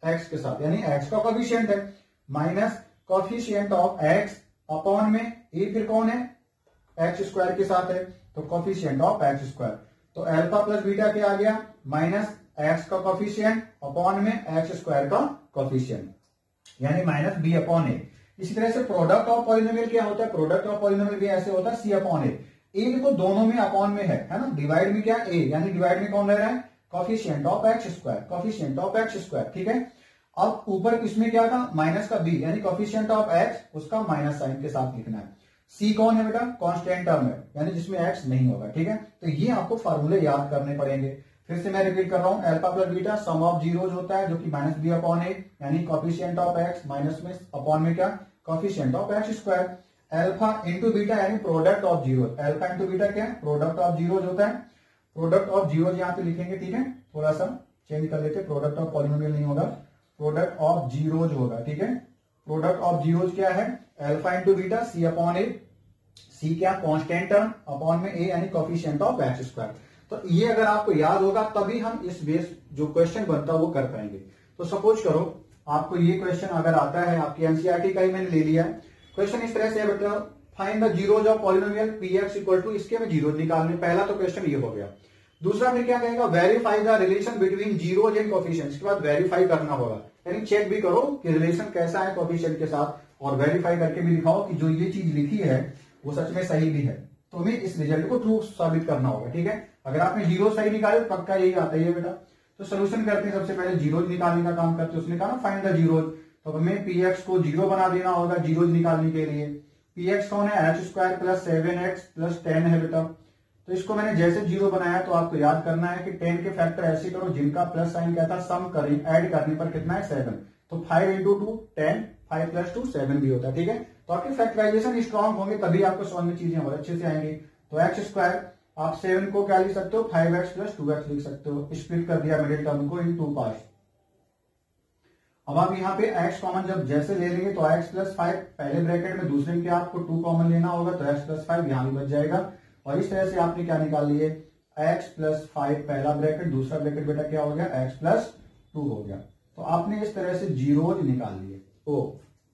एक्स के साथ, यानी एक्स का कोफिशिएंट है। Minus coefficient of x upon में ए फिर कौन है, एक्स स्क्वायर के साथ है, तो कोफिशिएंट ऑफ एक्स स्क्वायर। तो अल्फा प्लस बीटा क्या आ गया, माइनस एक्स का कोफिशिएंट अपॉन में एक्स स्क्वायर का कोफिशिएंट, यानी माइनस बी अपॉन ए। इसी तरह से प्रोडक्ट ऑफ पॉलिनोमियल क्या होता है, प्रोडक्ट ऑफ पॉलिनोमियल भी ऐसे होता है सी अपॉन ए। ए देखो दोनों में अपॉन में है ना, डिवाइड में क्या ए, यानी डिवाइड में कौन रह रहा है, coefficient of x square, coefficient of x square, ठीक है। अब ऊपर किसमें क्या था, माइनस का बी, यानी कोफिशिएंट ऑफ एक्स, उसका माइनस साइन के साथ लिखना है। सी कौन है बेटा, कांस्टेंट टर्म है, यानी जिसमें एक्स नहीं होगा, ठीक है। तो ये आपको फॉर्मूले याद करने पड़ेंगे। फिर से मैं रिपीट कर रहा हूं, alpha plus beta sum of zeros होता है, जो कि माइनस बी अपॉन ए, यानी कोफिशिएंट ऑफ एक्स माइनस में अपॉन में क्या, coefficient of x square. Alpha into beta यानी product of zeros, alpha into beta क्या है, प्रोडक्ट ऑफ जीरोज होता है। प्रोडक्ट ऑफ जीरोज यहां पे लिखेंगे, ठीक है, थोड़ा सा चेंज कर लेते, प्रोडक्ट ऑफ पॉलिनोमियल नहीं होगा, प्रोडक्ट ऑफ जीरोज होगा, ठीक है। प्रोडक्ट ऑफ जीरोज क्या है, अल्फा इंटू बीटा सी अपॉन ए, सी क्या, कांस्टेंट टर्म, अपॉन में ए यानी कोफिशिएंट ऑफ एक्स स्क्वायर। तो ये अगर आपको याद होगा तभी हम इस बेस जो क्वेश्चन बनता है वो कर पाएंगे। तो सपोज करो आपको ये क्वेश्चन अगर आता है, आपकी एनसीईआरटी का ही मैंने ले लिया है क्वेश्चन, इस तरह से है बेटा, find the zeros of polynomial p x equal to, इसके में जीरोज निकालने। पहला तो क्वेश्चन ये हो गया। दूसरा फिर क्या कहेगा, verify the relation between zeros and coefficient. इसके बाद वेरीफाई करना होगा, यानी चेक भी करो कि रिलेशन कैसा है कोफिशिएंट के साथ, और वेरीफाई करके भी दिखाओ कि जो ये चीज लिखी है वो सच में सही भी है। तो हमें इस रिजल्ट को ट्रू साबित करना होगा, ठीक है। अगर आपने जीरो सही निकाले तो पक्का यही आता है बेटा। तो सोल्यूशन करते हैं, सबसे पहले जीरोज निकालने का काम करते हैं। उसने कहा ना फाइंड द जीरोज, तो हमें पी एक्स को जीरो बना देना होगा जीरोज निकालने के लिए। पी एक्स कौन है, H square plus 7x plus 10 है बेटा। तो इसको मैंने जैसे जीरो बनाया, तो आपको याद करना है कि 10 के फैक्टर ऐसे करो जिनका प्लस साइन क्या था, सम करें, ऐड करने पर कितना है 7। तो 5 इंटू 2 10, 5 प्लस 2 7 भी होता है, ठीक है। तो आपके फैक्टराइजेशन स्ट्रांग होंगे तभी आपको समझ में चीजें और अच्छे से आएंगी। तो एक्स स्क्वायर आप 7 को क्या लिख सकते हो, 5x प्लस 2x लिख सकते हो, स्प्लिट कर दिया मिडिल टर्म को इन 2 पार्ट। अब आप यहाँ पे x कॉमन जब जैसे ले लेंगे तो x प्लस 5 पहले ब्रैकेट में, दूसरे में आपको 2 कॉमन लेना होगा, तो x प्लस 5 यहाँ भी बच जाएगा। और इस तरह से आपने क्या निकाल लिए, x प्लस 5 पहला ब्रैकेट, दूसरा ब्रैकेट बेटा क्या हो गया, x प्लस 2 हो गया। तो आपने इस तरह से जीरोज निकाल लिए, ओ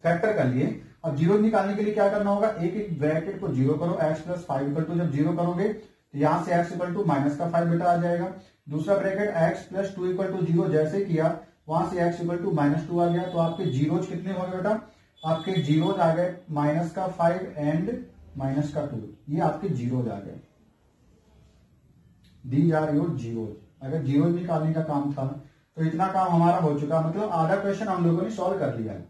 फैक्टर कर लिए। अब जीरोज निकालने के लिए क्या करना होगा, एक एक ब्रैकेट को जीरो करो, x प्लस 5 इक्वल टू, जब जीरो करोगे तो यहां से x इक्वल टू माइनस का 5 बेटा आ जाएगा। दूसरा bracket x plus 2 equal to 0 जैसे किया, वहां से x इक्वल टू माइनस 2 आ गया। तो आपके जीरोज कितने हो गए बेटा, आपके जीरोज आ गए माइनस का 5 एंड माइनस का 2, ये आपके जीरोज आ गए। These are your zeros. अगर जीरोज निकालने का काम था तो इतना काम हमारा हो चुका, मतलब आधा क्वेश्चन हम लोगों ने सॉल्व कर लिया है।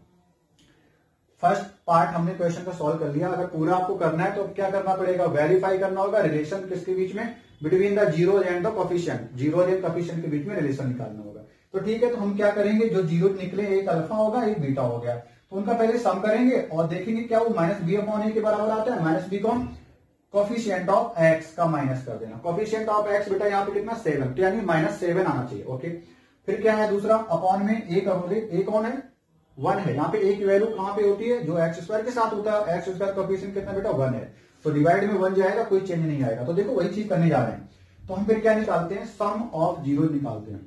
फर्स्ट पार्ट हमने क्वेश्चन का सॉल्व कर लिया। अगर पूरा आपको करना है तो क्या करना पड़ेगा, वेरीफाई करना होगा रिलेशन किसके बीच में, between the zeros and the coefficient, zeros and coefficient के बीच में रिलेशन निकालना होगा। तो ठीक है, तो हम क्या करेंगे, जो जीरोज निकले एक अल्फा होगा एक बीटा हो गया, तो उनका पहले सम करेंगे और देखेंगे क्या वो माइनस बी अपॉन ए के बराबर आता है। माइनस बी कौन, कोफिशिएंट ऑफ एक्स का माइनस कर देना। कोफिशिएंट ऑफ एक्स बेटा यहाँ पे कितना 7, तो यानी माइनस 7 आना चाहिए, ओके। फिर क्या है दूसरा, अपॉन में ए करोगे, ए कौन है 1 है। यहाँ पे ए की वैल्यू कहां पे होती है, जो एक्स स्क्वायर के साथ होता है, एक्स स्क्वायर कोफिशिएंट कितना बेटा 1 है, तो डिवाइड में 1 जाएगा, कोई चेंज नहीं आएगा। तो देखो वही चीज करने जा रहे हैं। तो हम फिर क्या निकालते हैं, सम ऑफ जीरोज निकालते हैं,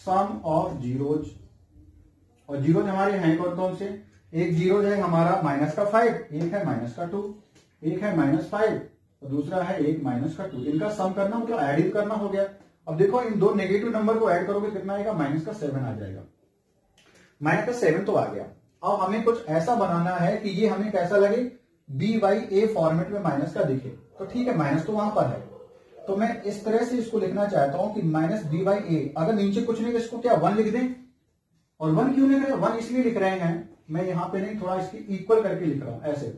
सम ऑफ जीरोज। और जीरोज हमारे हैं कौन कौन से, एक जीरोज है हमारा माइनस का 5, एक है माइनस का 2, एक है माइनस 5 और दूसरा है एक माइनस का 2। इनका सम करना मतलब एडिट करना हो गया। अब देखो इन दो नेगेटिव नंबर को ऐड करोगे कितना आएगा, माइनस का 7 आ जाएगा। माइनस का 7 तो आ गया। अब हमें कुछ ऐसा बनाना है कि ये हमें कैसा लगे, बी बाई ए फॉर्मेट में माइनस का दिखे। तो ठीक है, माइनस तो वहां पर है, तो मैं इस तरह से इसको लिखना चाहता हूं कि माइनस बी बाई ए। अगर नीचे कुछ नहीं तो इसको क्या 1 लिख दें, और 1 क्यों लिख रहे हैं, 1 इसलिए लिख रहे हैं, मैं यहां पे नहीं थोड़ा इसकी इक्वल करके लिख रहा हूं ऐसे,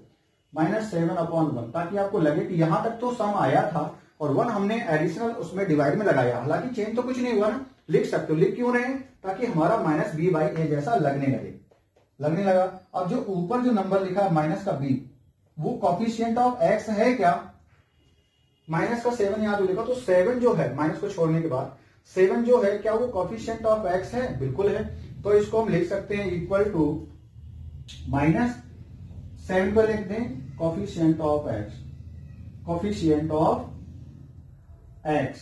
माइनस 7 अपॉन 1, ताकि आपको लगे कि यहां तक तो सम आया था और 1 हमने एडिशनल उसमें डिवाइड में लगाया, हालांकि चेंज तो कुछ नहीं हुआ ना। लिख सकते हो, लिख क्यों रहे हैं, ताकि हमारा माइनस बी बाई ए जैसा लगने लगा। अब जो ऊपर जो नंबर लिखा है माइनस का बी, वो कोफिशिएंट ऑफ एक्स है क्या, माइनस का 7 यहाँ जो लिखा, तो 7 जो है माइनस को छोड़ने के बाद 7 जो है क्या वो कोफिशिएंट ऑफ एक्स है? बिल्कुल है। तो इसको हम लिख सकते हैं इक्वल टू -7 को लिख दें coefficient of x, coefficient of x,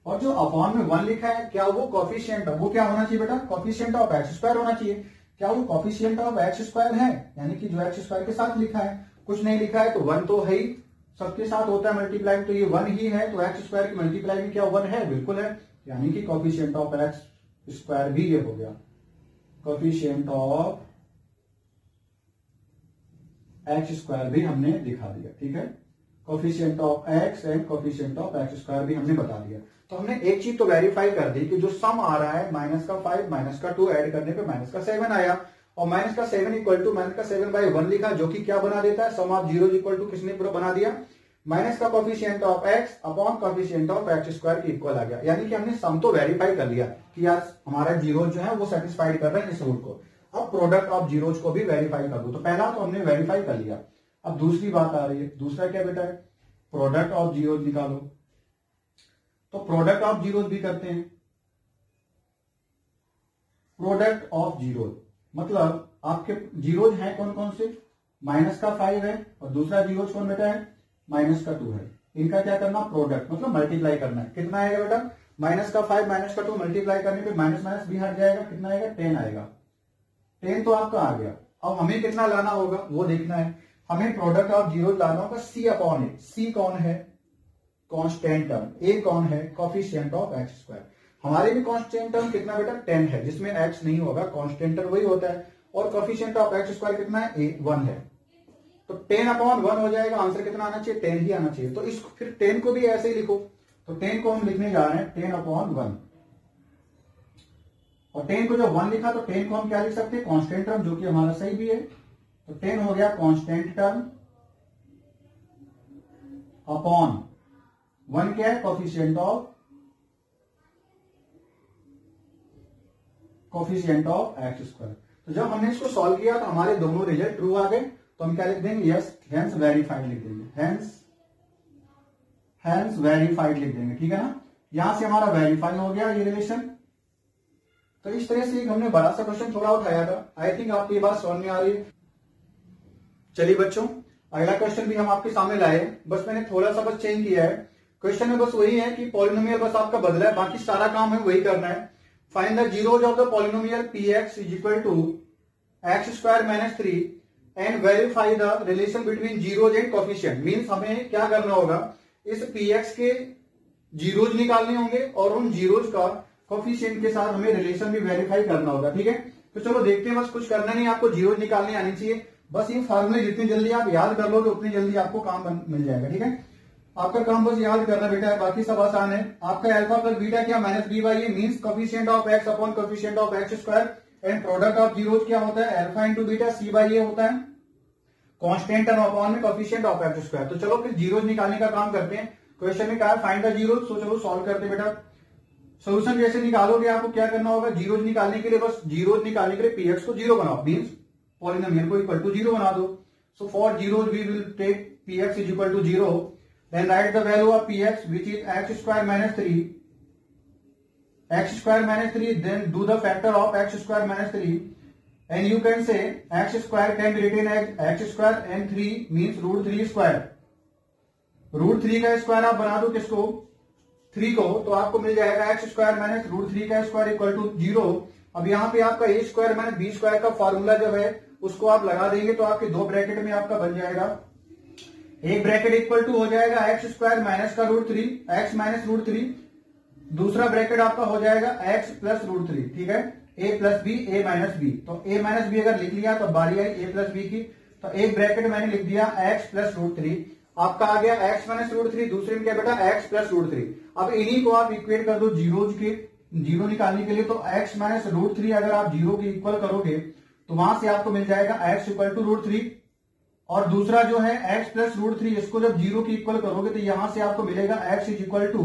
और जो अपॉन में 1 लिखा है क्या वो कोफिशिएंट, वो क्या होना चाहिए बेटा? कोफिशिएंट ऑफ एक्स स्क्वायर होना चाहिए। क्या वो कोफिशिएंट ऑफ एक्स स्क्वायर है? यानी कि जो एक्स स्क्वायर के साथ लिखा है, कुछ नहीं लिखा है तो 1 तो है ही, सबके साथ होता है मल्टीप्लाई, तो ये 1 ही है, तो एक्स स्क्वायर की मल्टीप्लाई में क्या 1 है? बिल्कुल है। यानी कि कोफिशिएंट ऑफ एक्स स्क्वायर भी ये हो गया, कोफिशिएंट ऑफ एक्स स्क्वायर भी हमने दिखा दिया। ठीक है, coefficient of x and coefficient of x square भी हमने बता दिया। तो हमने एक चीज तो वेरीफाई कर दी कि जो सम आ रहा है -5 -2 ऐड करने पे -7 आया, और -7 इक्वल टू -7/1 लिखा, जो कि क्या बना देता है? Sum of zero equal to किसने पूरा बना दिया? माइनस का coefficient of x upon coefficient of x square की इक्वल आ गया। यानी कि हमने सम तो वेरीफाई कर लिया कि यार हमारा जीरो जो है वो सेटिस्फाइड कर रहे हैं इस रूल को। अब प्रोडक्ट ऑफ जीरोज को भी वेरीफाई कर दो। तो पहला तो हमने वेरीफाई कर लिया। अब दूसरी बात आ रही है, दूसरा क्या बेटा है? प्रोडक्ट ऑफ जीरोज निकालो। तो प्रोडक्ट ऑफ जीरोज भी करते हैं। प्रोडक्ट ऑफ जीरोज मतलब आपके जीरोज हैं कौन कौन से? -5 है, और दूसरा जीरोज कौन बेटा है? -2 है। इनका क्या करना? प्रोडक्ट मतलब मल्टीप्लाई करना है। कितना आएगा बेटा? -5 -2 मल्टीप्लाई करने पे माइनस माइनस भी हट जाएगा, कितना आएगा? 10 आएगा। 10 तो आपका आ गया। अब हमें कितना लाना होगा वो देखना है। हमें प्रोडक्ट ऑफ जीरो लाना होगा C अपॉन ए। C कौन है? Constant term. A कौन है? Coefficient of x square. हमारे भी कांस्टेंट टर्म कितना बेटा? 10 है, जिसमें x नहीं होगा, कांस्टेंट टर्म वही होता है। और कोफिशिएंट ऑफ एक्स स्क्वायर कितना है? 1 है। तो 10 अपॉन 1 हो जाएगा। आंसर कितना आना चाहिए? 10 ही आना चाहिए। तो इसको फिर 10 को भी ऐसे ही लिखो। तो 10 को हम लिखने जा रहे हैं 10 अपॉन 1, और 10 को जब 1 लिखा तो 10 को हम क्या लिख सकते हैं? कांस्टेंट टर्म, जो कि हमारा सही भी है। तो 10 हो गया कांस्टेंट टर्म अपॉन 1 क्या है? Coefficient of x square. तो जब हमने इसको सॉल्व किया तो हमारे दोनों रिजल्ट ट्रू आ गए। तो हम क्या लिख देंगे? यस, हेंस वेरीफाइड लिख देंगे। हेंस वेरीफाइड लिख देंगे। ठीक है ना? यहां से हमारा वेरीफाई हो गया ये रिलेशन। तो इस तरह से हमने बड़ा सा क्वेश्चन थोड़ा उठाया था। आई थिंक आपको ये बात समझ में आ रही है। चलिए बच्चों, अगला क्वेश्चन भी हम आपके सामने लाए। बस मैंने थोड़ा सा बस चेंज किया है क्वेश्चन में। बस वही है कि पॉलिनोमियल बस आपका बदला है, बाकी सारा काम है वही करना है। Find the zeros of the polynomial px is equal to x² - 3 and verify the relation between zeros and coefficient. Means हमें क्या करना होगा? इस px के जीरोज निकालने होंगे और उन जीरोज का कोफिशिएंट के साथ हमें रिलेशन भी वेरीफाई करना होगा। ठीक है, तो चलो देखते हैं। बस कुछ करना नहीं, आपको जीरोज निकालने आनी चाहिए। बस ये फार्मूले जितनी जल्दी आप याद कर लोगे उतनी जल्दी आपको काम मिल जाएगा। ठीक है, आपका काम बस याद करना बेटा है, बाकी सब आसान है। आपका अल्फा प्लस बीटा क्या? -b/a means coefficient of x upon coefficient of x square, and product of zeros क्या होता है? अल्फा इंटू बीटा c/a होता है, कांस्टेंट टर्म अपॉन में कोफिशिएंट ऑफ एक्स स्क्वायर। तो चलो फिर जीरोज निकालने का काम करते हैं। क्वेश्चन में कहा है फाइंड द जीरोज, तो चलो सॉल्व करते बेटा। सोल्यूशन जैसे निकालोगे आपको क्या करना होगा? जीरोज निकालने के लिए बस जीरोज निकालने के लिए px को 0 बनाओ, मींस पॉलिनोमियल को इक्वल टू 0 बना दो। So for zeros we will take px is equal to 0, then write the value of px which is x² - 3, x² - 3, then do the factor of x² - 3, and you can say x² can be written as x² and 3 means √3²। √3 का square आप बना दो किसको? 3 को, तो आपको मिल जाएगा x² - √3 का स्क्वायर इक्वल टू 0। अब यहाँ पे आपका a² - b² का फॉर्मूला जब है उसको आप लगा देंगे तो आपके दो ब्रैकेट में आपका बन जाएगा। एक ब्रैकेट इक्वल टू हो जाएगा x² माइनस का √3, x माइनस √3, दूसरा ब्रैकेट आपका हो जाएगा x प्लस √3। ठीक है, a plus b, a minus b. तो a माइनस बी अगर लिख लिया तो बारी आई a प्लस बी की। तो एक ब्रैकेट मैंने लिख दिया x प्लस √3, आपका आ गया x माइनस √3, दूसरे में क्या बेटा? x plus √3। अब इन्हीं को आप इक्वेट कर दो जीरोज के, जीरो निकालने के लिए। तो x माइनस √3 अगर आप जीरो के इक्वल करोगे तो वहां से आपको मिल जाएगा x इक्वल टू √3, और दूसरा जो है x प्लस √3, इसको जब जीरो की इक्वल करोगे तो यहां से आपको मिलेगा x is equal to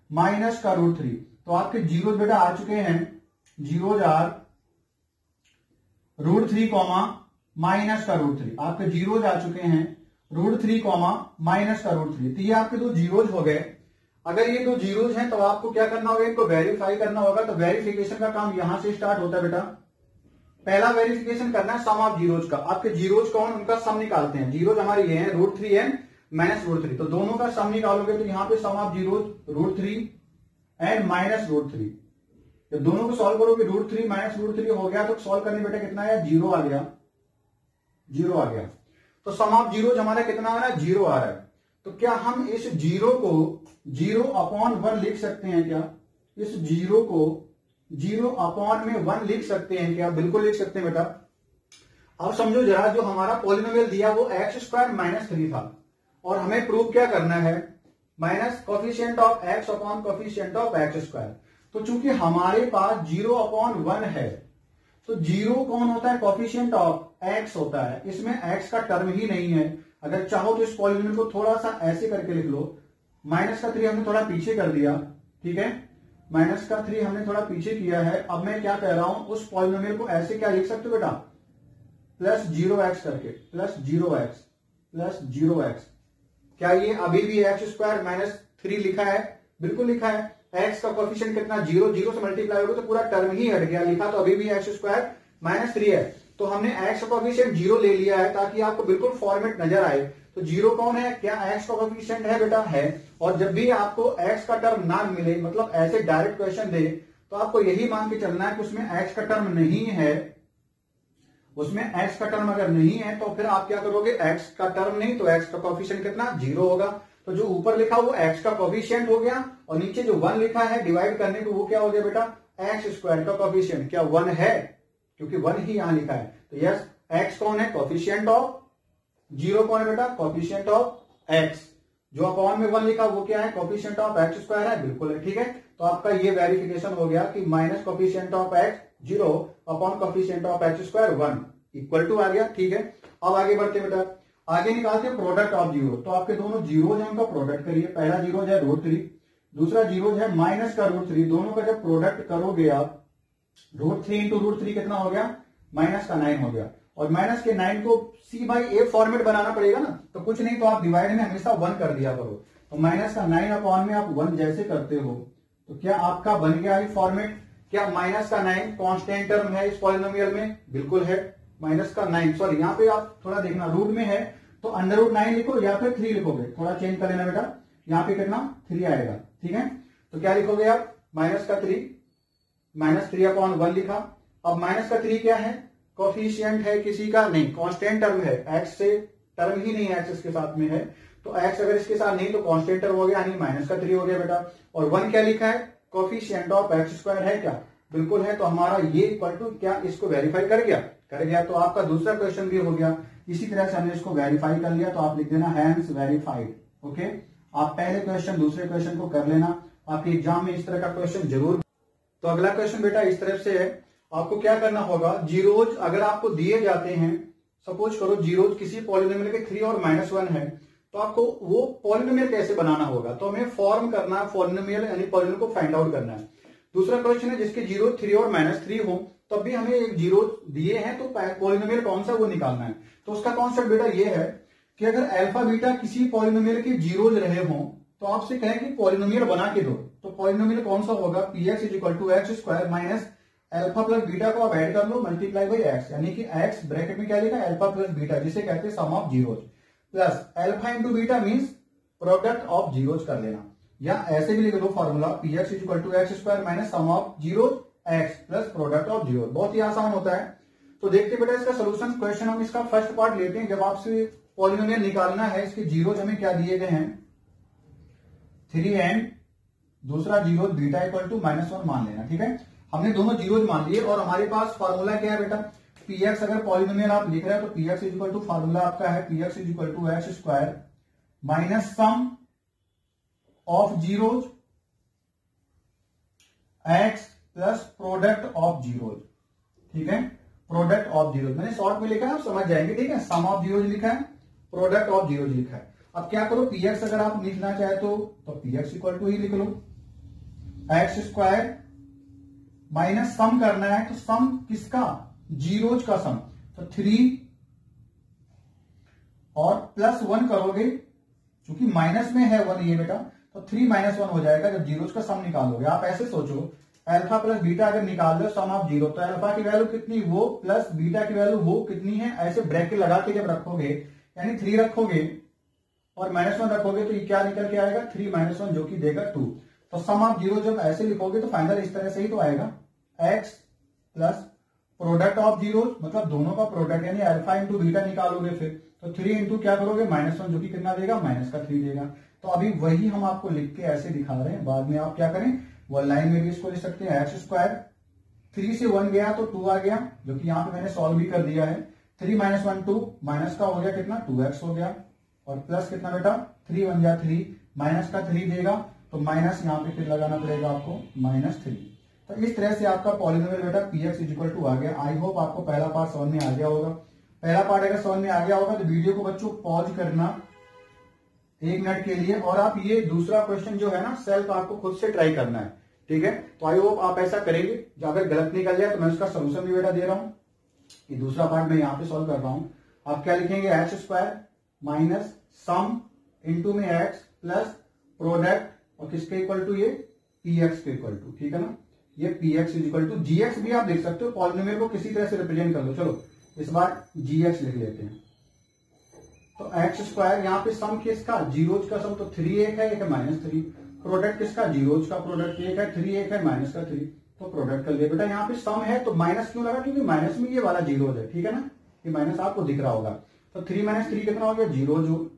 minus का √3। तो आपके जीरोज बेटा आ चुके हैं, जीरोज आर √3 कॉमा माइनस का √3, आपके जीरोज आ चुके हैं √3 कॉमा माइनस का √3। तो ये आपके दो जीरोज हो गए। अगर ये दो जीरोज हैं तो आपको क्या करना होगा, इनको वेरीफाई करना होगा। तो वेरिफिकेशन का काम यहां से स्टार्ट होता है बेटा। पहला वेरिफिकेशन करना है सम ऑफ जीरोज का। आपके जीरोज कौन, उनका सम निकालते हैं। जीरोज हमारे ये हैं √3n माइनस √3, तो दोनों का सम निकालोगे तो यहां पे सम ऑफ जीरोज √3 एंड माइनस √3। जब दोनों को सॉल्व करोगे √3 माइनस √3 हो गया, तो सॉल्व करने बेटा कितना आया, 0 आ गया, 0 आ गया। तो सम ऑफ जीरोज हमारा कितना आ रहा है, 0 आ रहा है। तो क्या हम इस 0 को 0/1 लिख सकते हैं क्या? इस 0 को 0/1 लिख सकते हैं क्या? बिल्कुल लिख सकते हैं बेटा। अब समझो जरा, जो हमारा पॉलिनोमियल दिया वो x² - 3 था, और हमें प्रूव क्या करना है, minus coefficient of x upon coefficient of x²। तो चूंकि हमारे पास 0/1 है, तो 0 कौन होता है, कोफिशिएंट ऑफ x होता है। इसमें x का टर्म ही नहीं है। अगर चाहो तो इस पॉलिनोमियल को थोड़ा सा ऐसे करके लिख लो, माइनस का 3 हमने थोड़ा पीछे कर दिया, ठीक है, माइनस का 3 हमने थोड़ा पीछे किया है। अब मैं क्या कह रहा हूं, उस पॉलिनोमियल को ऐसे क्या लिख सकते हो बेटा, +0x करके, +0x। क्या ये अभी भी x² - 3 लिखा है? बिल्कुल लिखा है। x का कोफिशिएंट कितना, 0, 0 से मल्टीप्लाई होगा तो पूरा टर्म ही हट गया, लिखा तो अभी भी x² - 3 है। तो हमने x का कोफिशिएंट 0 ले लिया है ताकि आपको बिल्कुल फॉर्मेट नजर आए। तो 0 कौन है, क्या x का कोफिशिएंट है बेटा, है। और जब भी आपको x का टर्म ना मिले, मतलब ऐसे डायरेक्ट क्वेश्चन दे, तो आपको यही मान के चलना है कि उसमें x का टर्म नहीं है। उसमें x का टर्म अगर नहीं है तो फिर आप क्या करोगे, x का टर्म नहीं तो x का कोफिशिएंट कितना, 0 होगा। तो जो ऊपर लिखा वो x का कोफिशिएंट हो गया, और नीचे जो 1 लिखा है डिवाइड करने को, वो क्या हो गया बेटा, x² का कोफिशिएंट। क्या 1 है, क्योंकि 1 ही यहां लिखा है। तो यस, x कौन है, कोफिशिएंट ऑफ 0 कौन है बेटा, कोफिशिएंट ऑफ x। जो अपॉन में 1 लिखा वो क्या है, कोफिशिएंट ऑफ x² है, बिल्कुल है, ठीक है। तो आपका ये वेरिफिकेशन हो गया कि minus coefficient of x 0 upon coefficient of x² 1 equal to आ गया, ठीक है। अब आगे बढ़ते बेटा, आगे निकालते हैं प्रोडक्ट ऑफ जीरो। तो आपके दोनों जीरोज हैं, उनका प्रोडक्ट करिए। पहला जीरोज है √3, दूसरा जीरोज है माइनस का √3। दोनों का जब प्रोडक्ट करोगे आप, √3 इंटू √3 कितना हो गया, माइनस का 9 हो गया। और माइनस के 9 को c/a फॉर्मेट बनाना पड़ेगा ना, तो कुछ नहीं तो आप डिवाइड में हमेशा 1 कर दिया करो। तो माइनस का 9 अपॉन में आप 1 जैसे करते हो, तो क्या आपका बन गया है फॉर्मेट। क्या माइनस का 9 कांस्टेंट टर्म है इस पॉलिनोमियल में, बिल्कुल है। माइनस का 9, सॉरी यहाँ पे आप थोड़ा देखना, रूट में है तो √9 लिखो या फिर 3 लिखोगे, थोड़ा चेंज कर लेना बेटा। यहाँ पे कितना 3 आएगा, ठीक है। तो क्या लिखोगे आप, माइनस का 3 -3 अपॉन 1 लिखा। अब माइनस का 3 क्या है, कोफिशिएंट है किसी का नहीं, कांस्टेंट टर्म है, x से टर्म ही नहीं है, x इसके साथ में है। तो x अगर इसके साथ नहीं तो कांस्टेंट टर्म हो गया, यानी माइनस का 3 हो गया बेटा। और 1 क्या लिखा है, कोफिशिएंट ऑफ x² है क्या, बिल्कुल है। तो हमारा ये इक्वल टू क्या, इसको वेरीफाई कर गया, कर गया। तो आपका दूसरा क्वेश्चन भी हो गया। इसी तरह से हमने इसको वेरीफाई कर लिया, तो आप लिख देना हैंस वेरीफाइड। ओके, आप पहले क्वेश्चन दूसरे क्वेश्चन को कर लेना, आपके एग्जाम में इस तरह का क्वेश्चन जरूर। तो अगला क्वेश्चन बेटा इस तरह से है, आपको क्या करना होगा, जीरोज अगर आपको दिए जाते हैं, सपोज करो जीरोज किसी पॉलिनोमियल के 3 और -1 है, तो आपको वो पॉलिनोमियल कैसे बनाना होगा। तो हमें फॉर्म करना है पॉलिनोमियल, यानी पॉलिनोमियल को फाइंड आउट करना है। दूसरा क्वेश्चन है जिसके जीरो 3 और -3 हो, तब भी हमें एक जीरो दिए हैं, तो पॉलिनोमियल कौन सा वो निकालना है। तो उसका कॉन्सेप्ट बेटा ये है कि अगर अल्फा बीटा किसी पॉलिनोमियल के जीरोज रहे हों, तो आपसे कहें कि पॉलिनोमियल बना के दो। तो पॉलिनोमियल कौन सा होगा, px = x² minus alpha plus beta को आप ऐड कर लो, मल्टीप्लाई बाई x, यानी कि x ब्रैकेट में क्या लिखा है, अल्फा प्लस बीटा, जिसे कहते हैं sum of zeros, plus alpha into beta means product of zeros कर लेना। या ऐसे भी लिख लो formula, px = x² minus sum of zeros x plus product of zero. बहुत ही आसान होता है। तो देखते बेटा इसका सोल्यूशन क्वेश्चन, हम इसका फर्स्ट पार्ट लेते हैं। जब आपसे पॉलिनोमियल निकालना है, इसके जीरोज हमें क्या दिए गए हैं, 3 एंड दूसरा जीरो बीटा = -1 मान लेना, ठीक है। हमने दोनों जीरोज मान लिए, और हमारे पास फॉर्मूला क्या है बेटा, px अगर पॉलिनोमियल आप लिख रहे हैं तो px = फॉर्मूला आपका है px = x² minus sum of zeros x plus product of zeros, ठीक है। प्रोडक्ट ऑफ जीरोज मैंने शॉर्ट में लिखा है, आप समझ जाएंगे, ठीक है। सम ऑफ जीरोज लिखा है, प्रोडक्ट ऑफ जीरोज लिखा है। अब क्या करो, px अगर आप लिखना चाहे तो px = ही लिख लो, x² माइनस सम करना है, तो सम किसका, जीरोज का सम। तो 3 और +1 करोगे, क्योंकि माइनस में है 1 ये बेटा, तो 3 - 1 हो जाएगा जब जीरोज का सम निकालोगे। आप ऐसे सोचो, अल्फा प्लस बीटा अगर निकाल लो सम ऑफ जीरो, तो अल्फा की वैल्यू कितनी वो प्लस बीटा की वैल्यू वो कितनी है, ऐसे ब्रैकेट लगा के जब रखोगे, यानी 3 रखोगे और -1 रखोगे, तो ये क्या निकल के आएगा 3 - 1 जो कि देगा 2। तो सम ऑफ जीरो जब ऐसे लिखोगे तो फाइनल इस तरह से ही तो आएगा, x plus product of zero, मतलब दोनों का प्रोडक्ट, यानी अल्फा इंटू बीटा निकालोगे फिर, तो 3 इंटू क्या करोगे -1 जो कि कितना देगा -3 देगा। तो अभी वही हम आपको लिख के ऐसे दिखा रहे हैं, बाद में आप क्या करें वन लाइन में भी इसको लिख सकते हैं। एक्स स्क्वायर 3 से 1 गया तो 2 आ गया, जो कि यहाँ पे मैंने सॉल्व भी कर दिया है। 3 - 1 2, माइनस का हो गया कितना 2x हो गया, और प्लस कितना बेटा 3 1 जा 3, माइनस का 3 देगा, तो माइनस यहाँ पे फिर लगाना पड़ेगा आपको -3। तो इस तरह से आपका पॉलिनोमियल बेटा px = आ गया। आई होप आपको पहला पार्ट समझ में आ गया होगा। पहला पार्ट अगर समझ में आ गया होगा तो वीडियो को बच्चों पॉज करना 1 मिनट के लिए, और आप ये दूसरा क्वेश्चन जो है ना सेल्फ आपको खुद से ट्राई करना है, ठीक है। तो आई होप आप ऐसा करेंगे। जो अगर गलत निकल जाए तो मैं उसका सोल्यूशन भी बेटा दे रहा हूं। ये दूसरा पार्ट मैं यहाँ पे सॉल्व कर रहा हूं। आप क्या लिखेंगे x square minus sum into में एक्स प्लस प्रोडक्ट, और किसके इक्वल टू ये px के इक्वल टू, ठीक है ना। ये px = gx भी आप देख सकते हो, पॉलिनोमियल को किसी तरह से रिप्रेजेंट कर लो। चलो इस बार gx लिख लेते हैं। तो एक्स स्क्वायर यहाँ पे सम किसका जीरोज का सम, तो 3 एक है, एक है -3। प्रोडक्ट किसका जीरोज का प्रोडक्ट, एक है 3 एक है -3, तो प्रोडक्ट कर लिया बेटा। यहाँ पे सम है तो माइनस क्यों लगा, क्योंकि माइनस में ये वाला जीरोज है, ठीक है ना, ये माइनस आपको दिख रहा होगा। तो 3 - 3 कितना हो गया 0, जो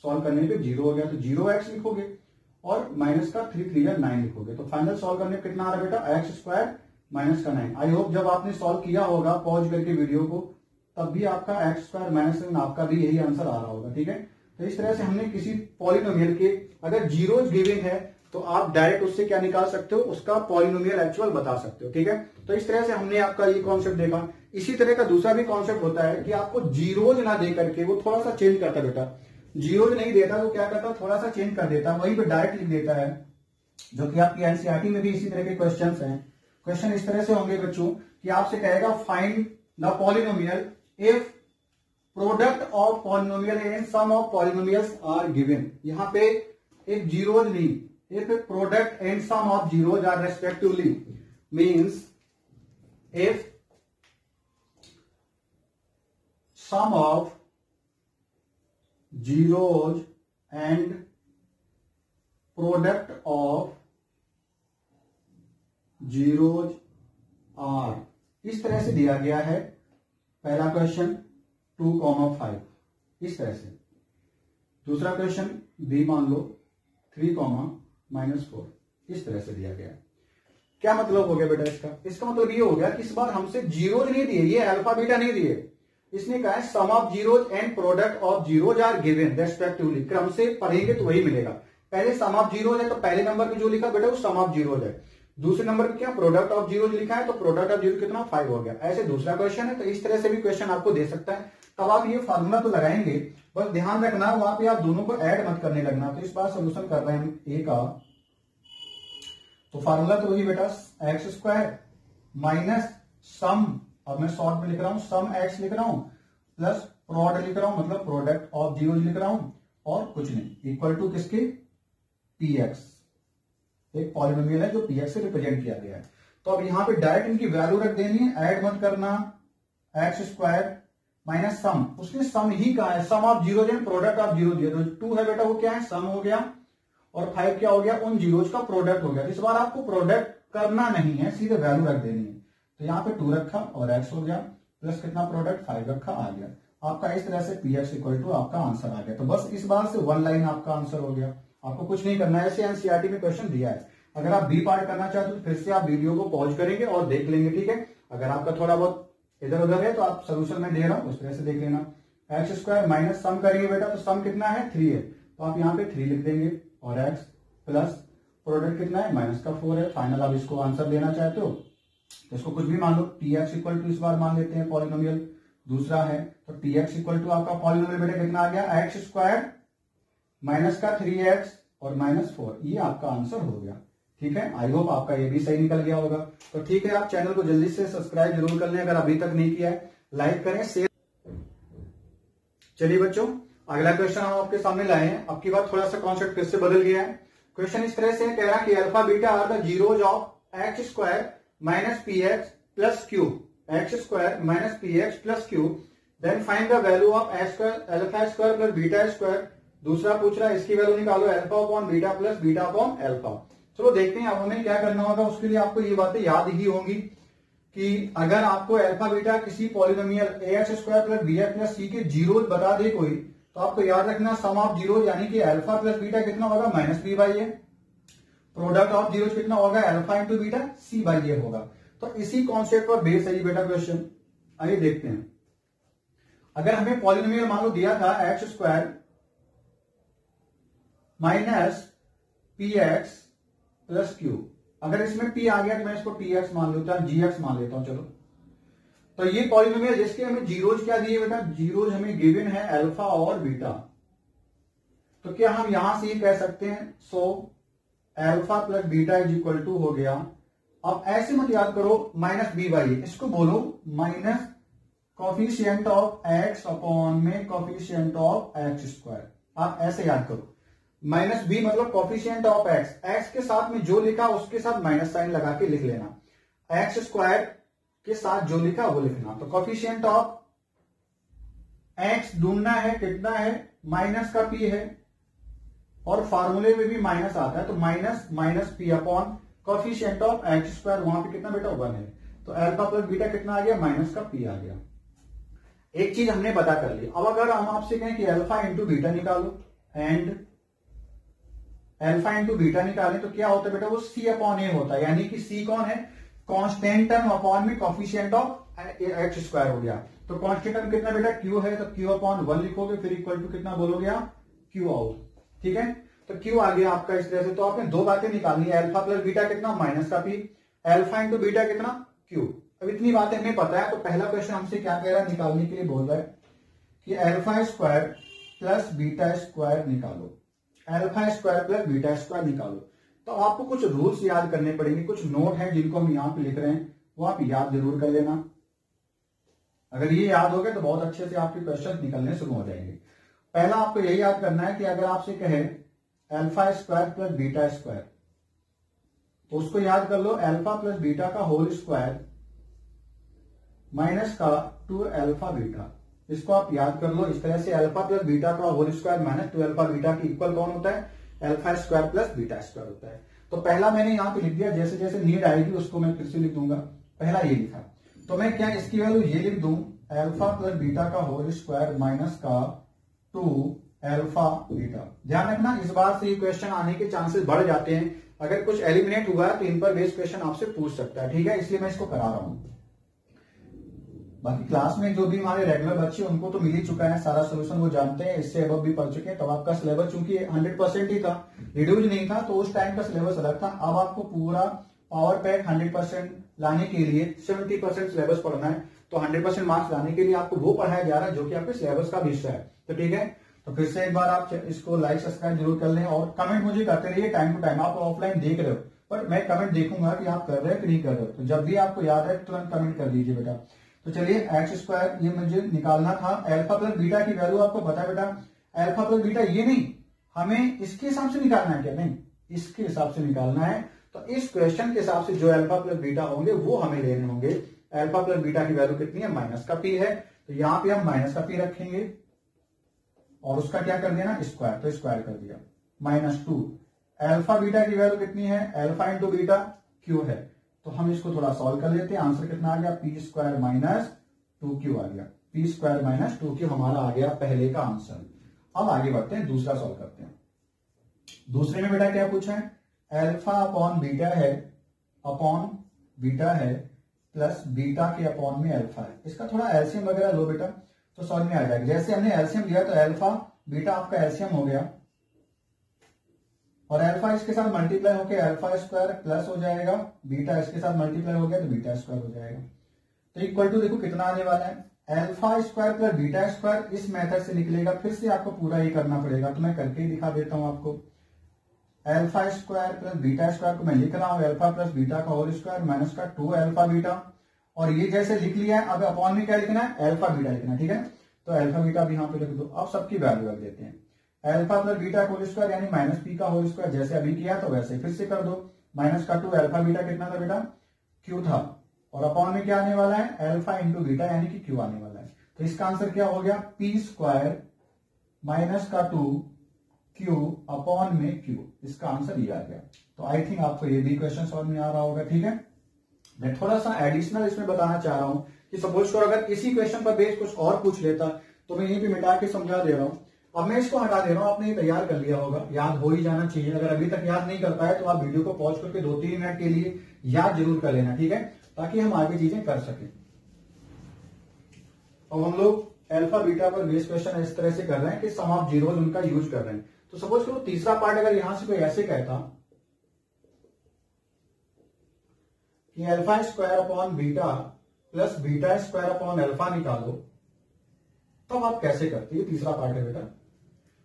सॉल्व करने पे 0 हो गया, तो 0x लिखोगे और माइनस का 3 3 या 9 लिखोगे, तो फाइनल सॉल्व करने पे कितना आ रहा है बेटा एक्स स्क्वायर माइनस का 9। आई होप जब आपने सॉल्व किया होगा पॉज करके वीडियो को, तब भी आपका एक्स स्क्वायर -7 आपका भी यही आंसर आ रहा होगा, ठीक है। तो इस तरह से हमने किसी पॉलिनोमियल के अगर जीरोज गिवन है तो आप डायरेक्ट उससे क्या निकाल सकते हो, उसका पॉलिनोमियल एक्चुअल बता सकते हो, ठीक है। तो इस तरह से हमने आपका ये कॉन्सेप्ट देखा। इसी तरह का दूसरा भी कॉन्सेप्ट होता है कि आपको जीरोज ना दे करके वो थोड़ा सा चेंज करता है बेटा, जीरोज नहीं देता तो क्या करता थोड़ा सा चेंज कर देता, वहीं पे डायरेक्ट लिख देता है, जो कि आपकी एनसीईआरटी में भी इसी तरह के क्वेश्चंस हैं। क्वेश्चन इस तरह से होंगे बच्चों कि आपसे कहेगा find the polynomial if product of polynomial and sum of polynomials are given. यहां पे एक जीरोज नहीं, if product and sum of zeros are respectively, means if sum of zeros and product of zeros are, इस तरह से दिया गया है पहला क्वेश्चन 2,5 इस तरह से। दूसरा क्वेश्चन बी मान लो 3,-4 इस तरह से दिया गया है। क्या मतलब हो गया बेटा इसका मतलब ये हो गया कि इस बार हमसे जीरोज नहीं दिए, ये अल्फा बीटा नहीं दिए, इसने कहा है sum of zeros and product of zeros are given respectively. क्रम से पढ़ेंगे तो वही मिलेगा। पहले सम ऑफ जीरोज है तो पहले नंबर पे जो लिखा बेटा वो सम ऑफ जीरोज है, दूसरे नंबर पे क्या प्रोडक्ट ऑफ जीरोज लिखा है तो प्रोडक्ट ऑफ जीरो कितना 5 हो गया। ऐसे दूसरा क्वेश्चन है, तो इस तरह से भी क्वेश्चन आपको दे सकता है। तब आप ये फार्मूला तो लगाएंगे, बस ध्यान रखना वहां पे आप दोनों को ऐड मत करने लगना। तो इस बार सोल्यूशन कर रहे हैं हम ए का, तो फार्मूला तो वही बेटा एक्स स्क्वायर माइनस सम, अब मैं शॉर्ट में लिख रहा हूं सम एक्स लिख रहा हूं, प्लस प्रोड लिख रहा हूं, मतलब प्रोडक्ट ऑफ जीरो लिख रहा हूं, और कुछ नहीं, इक्वल टू किसके px। एक पॉलिनोमियल है जो px से रिप्रेजेंट किया गया है। तो अब यहां पे डायरेक्ट इनकी वैल्यू रख देनी है, ऐड मत करना। एक्स स्क्वायर माइनस सम, उसने सम ही कहा है, sum of zeros and product of zero दिया, तो 2 है बेटा वो क्या है सम हो गया, और 5 क्या हो गया उन जीरोज का प्रोडक्ट हो गया। इस बार आपको प्रोडक्ट करना नहीं है, सीधे वैल्यू रख देनी है। तो यहाँ पे 2 रखा और x हो गया, प्लस कितना प्रोडक्ट 5 रखा आ गया आपका। इस तरह से px = आपका आंसर आ गया। तो बस इस बार से 1 लाइन आपका आंसर हो गया, आपको कुछ नहीं करना है। ऐसे एनसीईआरटी में क्वेश्चन दिया है। अगर आप बी पार्ट करना चाहते हो तो फिर से आप वीडियो को पॉज करेंगे और देख लेंगे, ठीक है। अगर आपका थोड़ा बहुत इधर उधर है तो आप सोल्यूशन में दे रहा हूं उस तरह से देख लेना। एक्स स्क्वायर माइनस सम करेंगे बेटा, तो सम कितना है 3 है, तो आप यहाँ पे 3 लिख देंगे, और x प्लस प्रोडक्ट कितना है -4 है। फाइनल आप इसको आंसर देना चाहते हो तो इसको कुछ भी मान लो, px = इस बार मान लेते हैं पॉलिनोमियल दूसरा है, तो px = आपका पॉलिनोमियल बेटा कितना आ गया एक्स स्क्वायर माइनस का 3x और -4, ये आपका आंसर हो गया, ठीक है। आई होप आपका ये भी सही निकल गया होगा। तो ठीक है, आप चैनल को जल्दी से सब्सक्राइब जरूर कर लें अगर अभी तक नहीं किया है, लाइक करें, शेयर। चलिए बच्चों, अगला क्वेश्चन हम आपके सामने लाए हैं। अब की बात थोड़ा सा कॉन्सेप्ट फिर से बदल गया है। क्वेश्चन इस तरह से कह रहा है कि alpha beta are the zeros of x square minus p x plus q, x square minus p x plus q, then find the value of x square alpha square plus beta square. दूसरा पूछ रहा है इसकी value निकालो alpha upon beta plus beta upon alpha. चलो देखते हैं अब हमें क्या करना होगा। उसके लिए आपको ये बातें याद ही होंगी कि अगर आपको अल्फा बीटा किसी polynomial a x square plus B x plus c के जीरोज बता दे कोई, तो आपको याद रखना सम ऑफ जीरो यानी कि अल्फा प्लस बीटा कितना होगा minus b by a, product of zero कितना होगा alpha into beta c by a होगा। तो इसी कॉन्सेप्ट पर बेस है ये बेटा क्वेश्चन। आइए देखते हैं। अगर हमें पॉलिनोमियल मान लो दिया था x square minus p x plus Q, अगर इसमें p आ गया तो मैं इसको px मान लेता हूं, gx मान लेता हूं। चलो तो ये पॉलिनोमियल जिसके हमें जीरोज क्या दिए बेटा, जीरोज हमें गिवन है अल्फा और बीटा। तो क्या हम यहां से ये कह सकते हैं so alpha plus beta is equal to हो गया। अब ऐसे मत याद करो माइनस बी बाई, इसको बोलो minus coefficient of x upon में कॉफिशिएंट ऑफ एक्स स्क्वायर। आप ऐसे याद करो, माइनस बी मतलब कॉफिशिएंट ऑफ एक्स, एक्स के साथ में जो लिखा उसके साथ माइनस साइन लगा के लिख लेना, एक्स स्क्वायर के साथ जो लिखा वो लिखना। तो कॉफिशिएंट ऑफ एक्स ढूंढना है, कितना है माइनस का पी है, और फार्मूले में भी माइनस आता है, तो minus minus P upon coefficient of x square, वहां पे कितना बेटा 1 है। तो अल्फा प्लस बीटा कितना आ गया माइनस का पी आ गया। एक चीज हमने पता कर ली। अब अगर हम आपसे कहें कि अल्फा इंटू बीटा निकालो एंड अल्फा इंटू बीटा निकालें तो क्या होता है बेटा, वो सी अपॉन ए होता है, यानी कि सी कौन है कांस्टेंट टर्म अपॉन में कॉफिशिएंट ऑफ एक्स स्क्वायर हो गया। तो कांस्टेंट टर्म कितना बेटा क्यू है, तो क्यू अपॉन 1 लिखोगे, फिर इक्वल टू कितना बोलोगे आप क्यू आउट। ठीक है, तो क्यू आ गया आपका इस तरह से। तो आपने दो बातें निकालनी है, अल्फा प्लस बीटा कितना माइनस का पी, अल्फा इंटू बीटा कितना क्यू। अब इतनी बातें हमें पता है। तो पहला क्वेश्चन हमसे क्या कह रहा है, निकालने के लिए बोल रहा है कि alpha square plus beta square निकालो, alpha square plus beta square निकालो। तो आपको कुछ रूल्स याद करने पड़ेंगे, कुछ नोट हैं जिनको हम यहां पे लिख रहे हैं, वो आप याद जरूर कर लेना। अगर ये याद हो गया तो बहुत अच्छे से आपके क्वेश्चन निकलने शुरू हो जाएंगे। पहला आपको यही याद करना है कि अगर आपसे कहे alpha square plus beta square, तो उसको याद कर लो अल्फा प्लस बीटा का होल स्क्वायर माइनस का 2 अल्फा बीटा। इसको आप याद कर लो इस तरह से, अल्फा प्लस बीटा का whole square minus 2 alpha beta की इक्वल कौन होता है, alpha square plus beta square होता है। तो पहला मैंने यहां पे लिख दिया, जैसे जैसे नीड आएगी उसको मैं फिर से लिख दूंगा। पहला ये लिखा, तो मैं क्या इसकी वैल्यू ये लिख दूं अल्फा प्लस बीटा का होल स्क्वायर माइनस का 2 अल्फा बीटा। ध्यान रखना इस बार से ये क्वेश्चन आने के चांसेस बढ़ जाते हैं। अगर कुछ एलिमिनेट हुआ तो इन पर बेस्ड क्वेश्चन आपसे पूछ सकता है। ठीक है, इसलिए मैं इसको करा रहा हूं। बाकी क्लास में जो भी हमारे रेगुलर बच्चे उनको तो मिल ही चुका है सारा सोल्यूशन, वो जानते हैं, इससे अब भी पढ़ चुके हैं। तब आपका सिलेबस चूंकि 100% ही था, रिड्यूज नहीं था, तो उस टाइम का सिलेबस अलग था। अब आपको पूरा पावर पैक 100% लाने के लिए 70% सिलेबस पढ़ना है। तो 100% मार्क्स लाने के लिए आपको वो पढ़ाया जा रहा है जो कि आपके सिलेबस का भी हिस्सा है। तो ठीक है, तो फिर से एक बार आप इसको लाइक सब्सक्राइब जरूर कर लें और कमेंट मुझे करते रहिए टाइम टू टाइम। आप ऑफलाइन देख रहे हो पर मैं कमेंट देखूंगा कि आप कर रहे हो कि नहीं कर रहे हो। तो जब भी आपको याद है तुरंत कमेंट कर दीजिए बेटा। तो चलिए एक्स स्क्वायर ये मुझे निकालना था, अल्फा प्लस बीटा की वैल्यू आपको पता है बेटा, अल्फा प्लस बीटा ये नहीं, हमें इसके हिसाब से निकालना है क्या, नहीं इसके हिसाब से निकालना है। तो इस क्वेश्चन के हिसाब से जो अल्फा प्लस बीटा होंगे वो हमें लेने होंगे। अल्फा प्लस बीटा की वैल्यू कितनी है, माइनस का पी है, तो यहां पे हम माइनस का पी रखेंगे और उसका क्या कर देना स्क्वायर, तो स्क्वायर कर दिया -2। अल्फा बीटा की वैल्यू कितनी है, अल्फा इंटू बीटा क्यू है, तो हम इसको थोड़ा सॉल्व कर लेते हैं। आंसर कितना आ गया, पी स्क्वायर माइनस 2q आ गया, पी स्क्वायर माइनस 2q हमारा आ गया पहले का आंसर। अब आगे बढ़ते हैं, दूसरा सॉल्व करते हैं। दूसरे में बेटा क्या पूछा है, अल्फा अपॉन बीटा है, अपॉन बीटा है प्लस बीटा के अपॉन में अल्फा है। इसका थोड़ा एलसीएम वगैरह लो बेटा तो समझ में आ जाएगा। जैसे हमने एलसीएम लिया तो अल्फा बीटा आपका एलसीएम हो गया और अल्फा इसके साथ मल्टीप्लाई होकर अल्फा स्क्वायर प्लस हो जाएगा, बीटा इसके साथ मल्टीप्लाई हो गया तो बीटा स्क्वायर हो जाएगा। तो इक्वल टू देखो कितना आने वाला है, alpha square plus beta square इस मेथड से निकलेगा। फिर से आपको पूरा ये करना पड़ेगा, तो मैं करके ही दिखा देता हूं आपको। Alpha square plus beta square को मैं लिख रहा हूं अल्फा प्लस बीटा का होल स्क्वायर माइनस का 2 अल्फा बीटा, और ये जैसे लिख लिया है अब अपॉन में क्या लिखना है, अल्फा बीटा लिखना है। ठीक है, तो अल्फा बीटा भी यहाँ पे लिख दो। अब सबकी वैल्यू रख देते हैं, alpha plus beta whole square यानी माइनस पी का होल स्क्वायर, जैसे अभी किया तो वैसे फिर से कर दो। माइनस का 2, अल्फा बीटा कितना था बेटा, क्यू था, और अपॉन में क्या आने वाला है, अल्फा इंटू बीटा यानी कि क्यू आने वाला है। तो इसका आंसर क्या हो गया, पी स्क्वायर माइनस का 2 क्यू अपॉन में क्यू, इसका आंसर ये आ गया। तो आई थिंक आपको ये भी क्वेश्चन समझ में आ रहा होगा। ठीक है, मैं थोड़ा सा एडिशनल इसमें बताना चाह रहा हूं कि सपोज करो अगर इसी क्वेश्चन पर बेस कुछ और पूछ लेता तो मैं यहीं पे मिटा के समझा दे रहा हूं। अब मैं इसको हटा दे रहा हूं, आपने ये तैयार कर लिया होगा, याद हो ही जाना चाहिए। अगर अभी तक याद नहीं कर पाए तो आप वीडियो को पॉज करके 2-3 मिनट के लिए याद जरूर कर लेना, ठीक है, ताकि हम आगे चीजें कर सकें। अब हम लोग अल्फा बीटा पर बेस क्वेश्चन इस तरह से कर रहे हैं कि सम ऑफ जीरोज उनका यूज कर रहे हैं। तो सपोज करो तीसरा पार्ट अगर यहां से कोई ऐसे कहता कि alpha square upon beta plus beta square upon alpha निकालो, तब आप कैसे करते? ये तीसरा पार्ट है बेटा।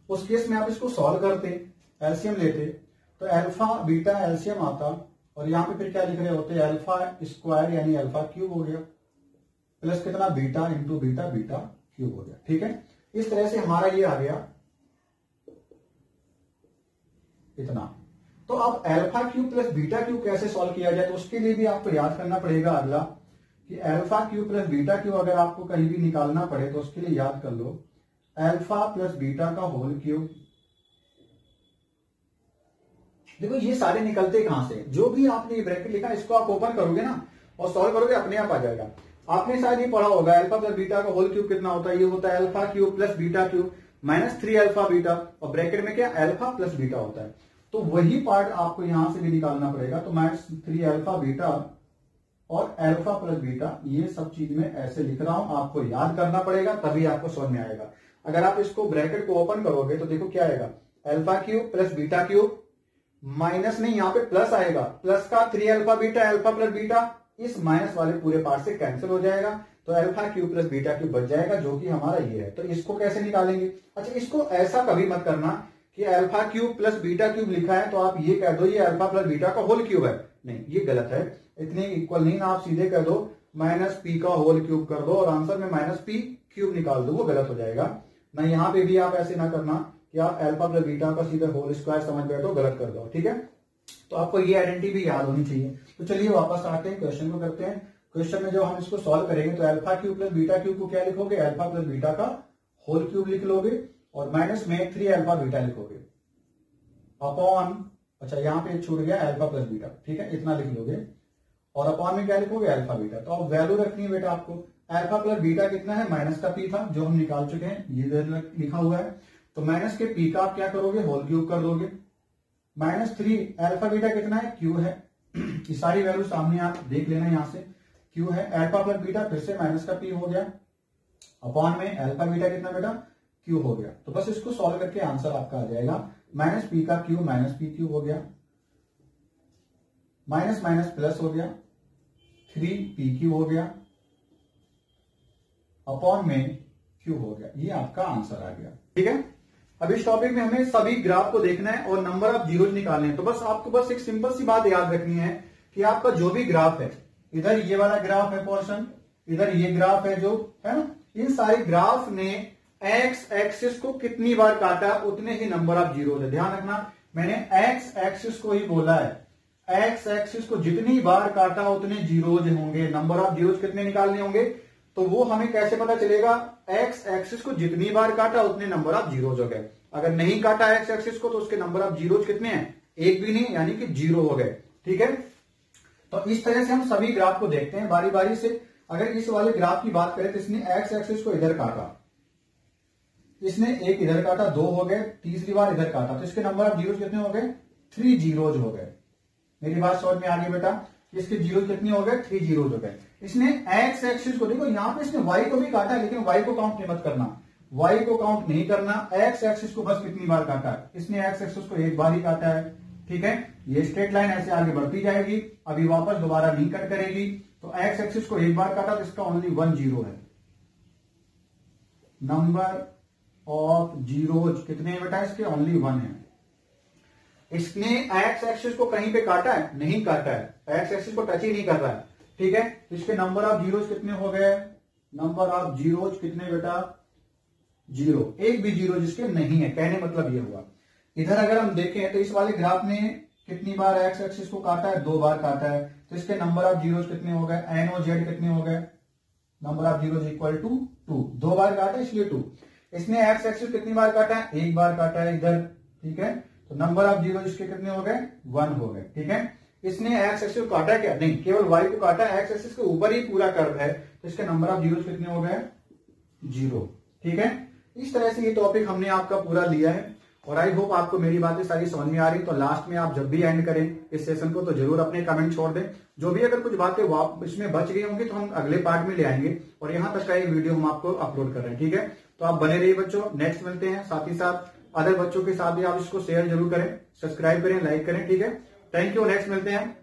उस केस में आप इसको सॉल्व करते, एलसीएम लेते, तो अल्फा बीटा एलसीएम आता, और यहां पे फिर क्या लिख रहे होते, अल्फा स्क्वायर यानी अल्फा क्यूब हो गया, प्लस कितना beta into beta, beta cube हो गया। ठीक है, इस तरह से हमारा ये आ गया इतना। तो अब alpha cube plus beta cube कैसे सॉल्व किया जाए, तो उसके लिए भी आपको याद करना पड़ेगा अगला कि alpha cube plus beta cube अगर आपको कहीं भी निकालना पड़े तो उसके लिए याद कर लो अल्फा प्लस बीटा का होल क्यूब। देखो ये सारे निकलते कहां से, जो भी आपने ये ब्रैकेट लिखा इसको आप ओपन करोगे ना और सॉल्व करोगे, अपने आप आ जाएगा। आपने शायद ये पढ़ा होगा अल्फा प्लस बीटा का होल क्यूब कितना होता है, ये होता है alpha cube plus beta cube minus 3 alpha beta, और ब्रैकेट में क्या अल्फा प्लस बीटा होता है। तो वही पार्ट आपको यहां से भी निकालना पड़ेगा। तो माइनस 3 अल्फा बीटा और अल्फा प्लस बीटा, ये सब चीज में ऐसे लिख रहा हूं, आपको याद करना पड़ेगा तभी आपको समझ में आएगा। अगर आप इसको ब्रैकेट को ओपन करोगे तो देखो क्या आएगा, alpha cube plus beta cube, minus नहीं यहाँ पे प्लस आएगा, प्लस का 3 alpha beta, alpha plus beta, इस माइनस वाले पूरे पार्ट से कैंसिल हो जाएगा, तो alpha cube plus beta cube बच जाएगा, जो कि हमारा ये है। तो इसको कैसे निकालेंगे? अच्छा, इसको ऐसा कभी मत करना कि alpha cube plus beta cube लिखा है तो आप ये कह दो ये अल्फा प्लस बीटा का होल क्यूब है, नहीं, ये गलत है। इतने इक्वल नहीं ना, आप सीधे कह दो माइनस पी का होल क्यूब कर दो और आंसर में माइनस पी क्यूब निकाल दो, वो गलत हो जाएगा ना। यहाँ पे भी आप ऐसे ना करना कि आप अल्फा प्लस बीटा का सीधे होल स्क्वायर समझ बैठो, गलत कर दो। ठीक है, तो आपको ये आइडेंटिटी भी याद होनी चाहिए। तो चलिए वापस आते हैं, क्वेश्चन को करते हैं। क्वेश्चन में जो हम इसको सॉल्व करेंगे तो alpha cube plus beta cube को क्या लिखोगे, अल्फा प्लस बीटा का होल क्यूब लिख लोगे, और माइनस में 3 अल्फा बीटा लिखोगे अपॉन, अच्छा यहाँ पे छूट गया अल्फा प्लस बीटा, ठीक है, इतना लिख लोगे, और अपॉन में क्या लिखोगे, अल्फा बीटा। तो अब वैल्यू रखनी है बेटा आपको, अल्फा प्लस बीटा कितना है, माइनस का पी था जो हम निकाल चुके हैं, ये लिखा हुआ है। तो माइनस के पी का आप क्या करोगे, होल क्यूब कर दोगे, माइनस 3 अल्फा बीटा कितना है, क्यू है, ये सारी वैल्यू सामने आप देख लेना, यहां से क्यू है, अल्फा प्लस बीटा फिर से माइनस का पी हो गया, अपॉन में अल्फा बीटा कितना बेटा, क्यू हो गया। तो बस इसको सॉल्व करके आंसर आपका आ जाएगा, माइनस पी का क्यू माइनस पी क्यू हो गया, माइनस माइनस प्लस हो गया, 3 पी क्यू हो गया, अपॉन में क्यू हो गया, ये आपका आंसर आ गया। ठीक है, अब इस टॉपिक में हमें सभी ग्राफ को देखना है और नंबर ऑफ जीरोज निकालने हैं। तो बस आपको बस एक सिंपल सी बात याद रखनी है कि आपका जो भी ग्राफ है, इधर ये वाला ग्राफ है पोर्शन, इधर ये ग्राफ है जो है ना, इन सारे ग्राफ ने एक्स एक्सिस को कितनी बार काटा उतने ही नंबर ऑफ जीरोज है। ध्यान रखना, मैंने एक्स एक्सिस को ही बोला है, एक्स एक्सिस को जितनी बार काटा उतने जीरोज होंगे। नंबर ऑफ जीरोज कितने निकालने होंगे, तो वो हमें कैसे पता चलेगा, एक्स एक्सिस को जितनी बार काटा उतने नंबर ऑफ जीरोज हो गए। अगर नहीं काटा एक्स एक्सिस को तो उसके नंबर ऑफ जीरोज कितने हैं, एक भी नहीं, यानी कि 0 हो गए। ठीक है, तो इस तरह से हम सभी ग्राफ को देखते हैं बारी बारी से। अगर इस वाले ग्राफ की बात करें तो इसने एक्स एक्सिस को इधर काटा, इसने एक इधर काटा, 2 हो गए, तीसरी बार इधर काटा, तो इसके नंबर ऑफ जीरोज कितने हो गए, 3 जीरोज हो गए। मेरी बात समझ में आ गई बेटा, इसके जीरो कितने हो गए, 3 जीरोज हो गए। इसने एक्स एक्सिस को, देखो यहां पे इसने वाई को भी काटा है, लेकिन वाई को काउंट नहीं मत करना, वाई को काउंट नहीं करना, एक्स एक्सिस को बस कितनी बार काटा है, इसने एक्स एक्सिस को एक बार ही काटा है। ठीक है, ये स्ट्रेट लाइन ऐसे आगे बढ़ती जाएगी, अभी वापस दोबारा नहीं कट करेगी। तो एक्स एक्सिस को एक बार काटा तो इसका ओनली 1 जीरो है। नंबर ऑफ जीरोज कितने हैं बेटा, इसके ओनली 1 है। इसने एक्स एक्सिस को कहीं पे काटा है, नहीं काटा है, एक्स एक्सिस को टच ही नहीं कर रहा है। ठीक है, इसके नंबर ऑफ जीरोज कितने हो गए, नंबर ऑफ जीरोज कितने बेटा, जीरो, एक भी जीरो जिसके नहीं है, कहने मतलब ये हुआ। इधर अगर हम देखें तो इस वाले ग्राफ में कितनी बार एक्स एक्सिस को काटा है, 2 बार काटा है, तो इसके नंबर ऑफ जीरोस कितने हो गए, एन ओ जेड कितने हो गए, number of zeros equal to 2, 2 बार काटा इसलिए 2। इसने एक्स एक्सिस कितनी बार काटा है, 1 बार काटा है इधर, ठीक है, तो नंबर ऑफ जीरो इसके कितने हो गए, 1 हो गए, ठीक है। इसने एक्स एक्सिस को काटा क्या, नहीं, केवल वाई को काटा, एक्स एक्सिस के ऊपर ही पूरा कर्व है, तो इसके नंबर ऑफ जीरोस कितने हो गए, 0, ठीक है। इस तरह से ये टॉपिक हमने आपका पूरा लिया है और आई होप आपको मेरी बातें सारी समझ में आ रही। तो लास्ट में आप जब भी एंड करें इस सेशन को तो जरूर अपने कमेंट छोड़ दें, जो भी अगर कुछ बातें इसमें बच गई होंगी तो हम अगले पार्ट में ले आएंगे, और यहां तक का एक वीडियो हम आपको अपलोड कर रहे हैं, ठीक है। तो आप बने रहिए बच्चों, नेक्स्ट मिलते हैं, साथ ही साथ अदर बच्चों के साथ भी आप इसको शेयर जरूर करें, सब्सक्राइब करें, लाइक करें, ठीक है। थैंक यू, नेक्स्ट मिलते हैं।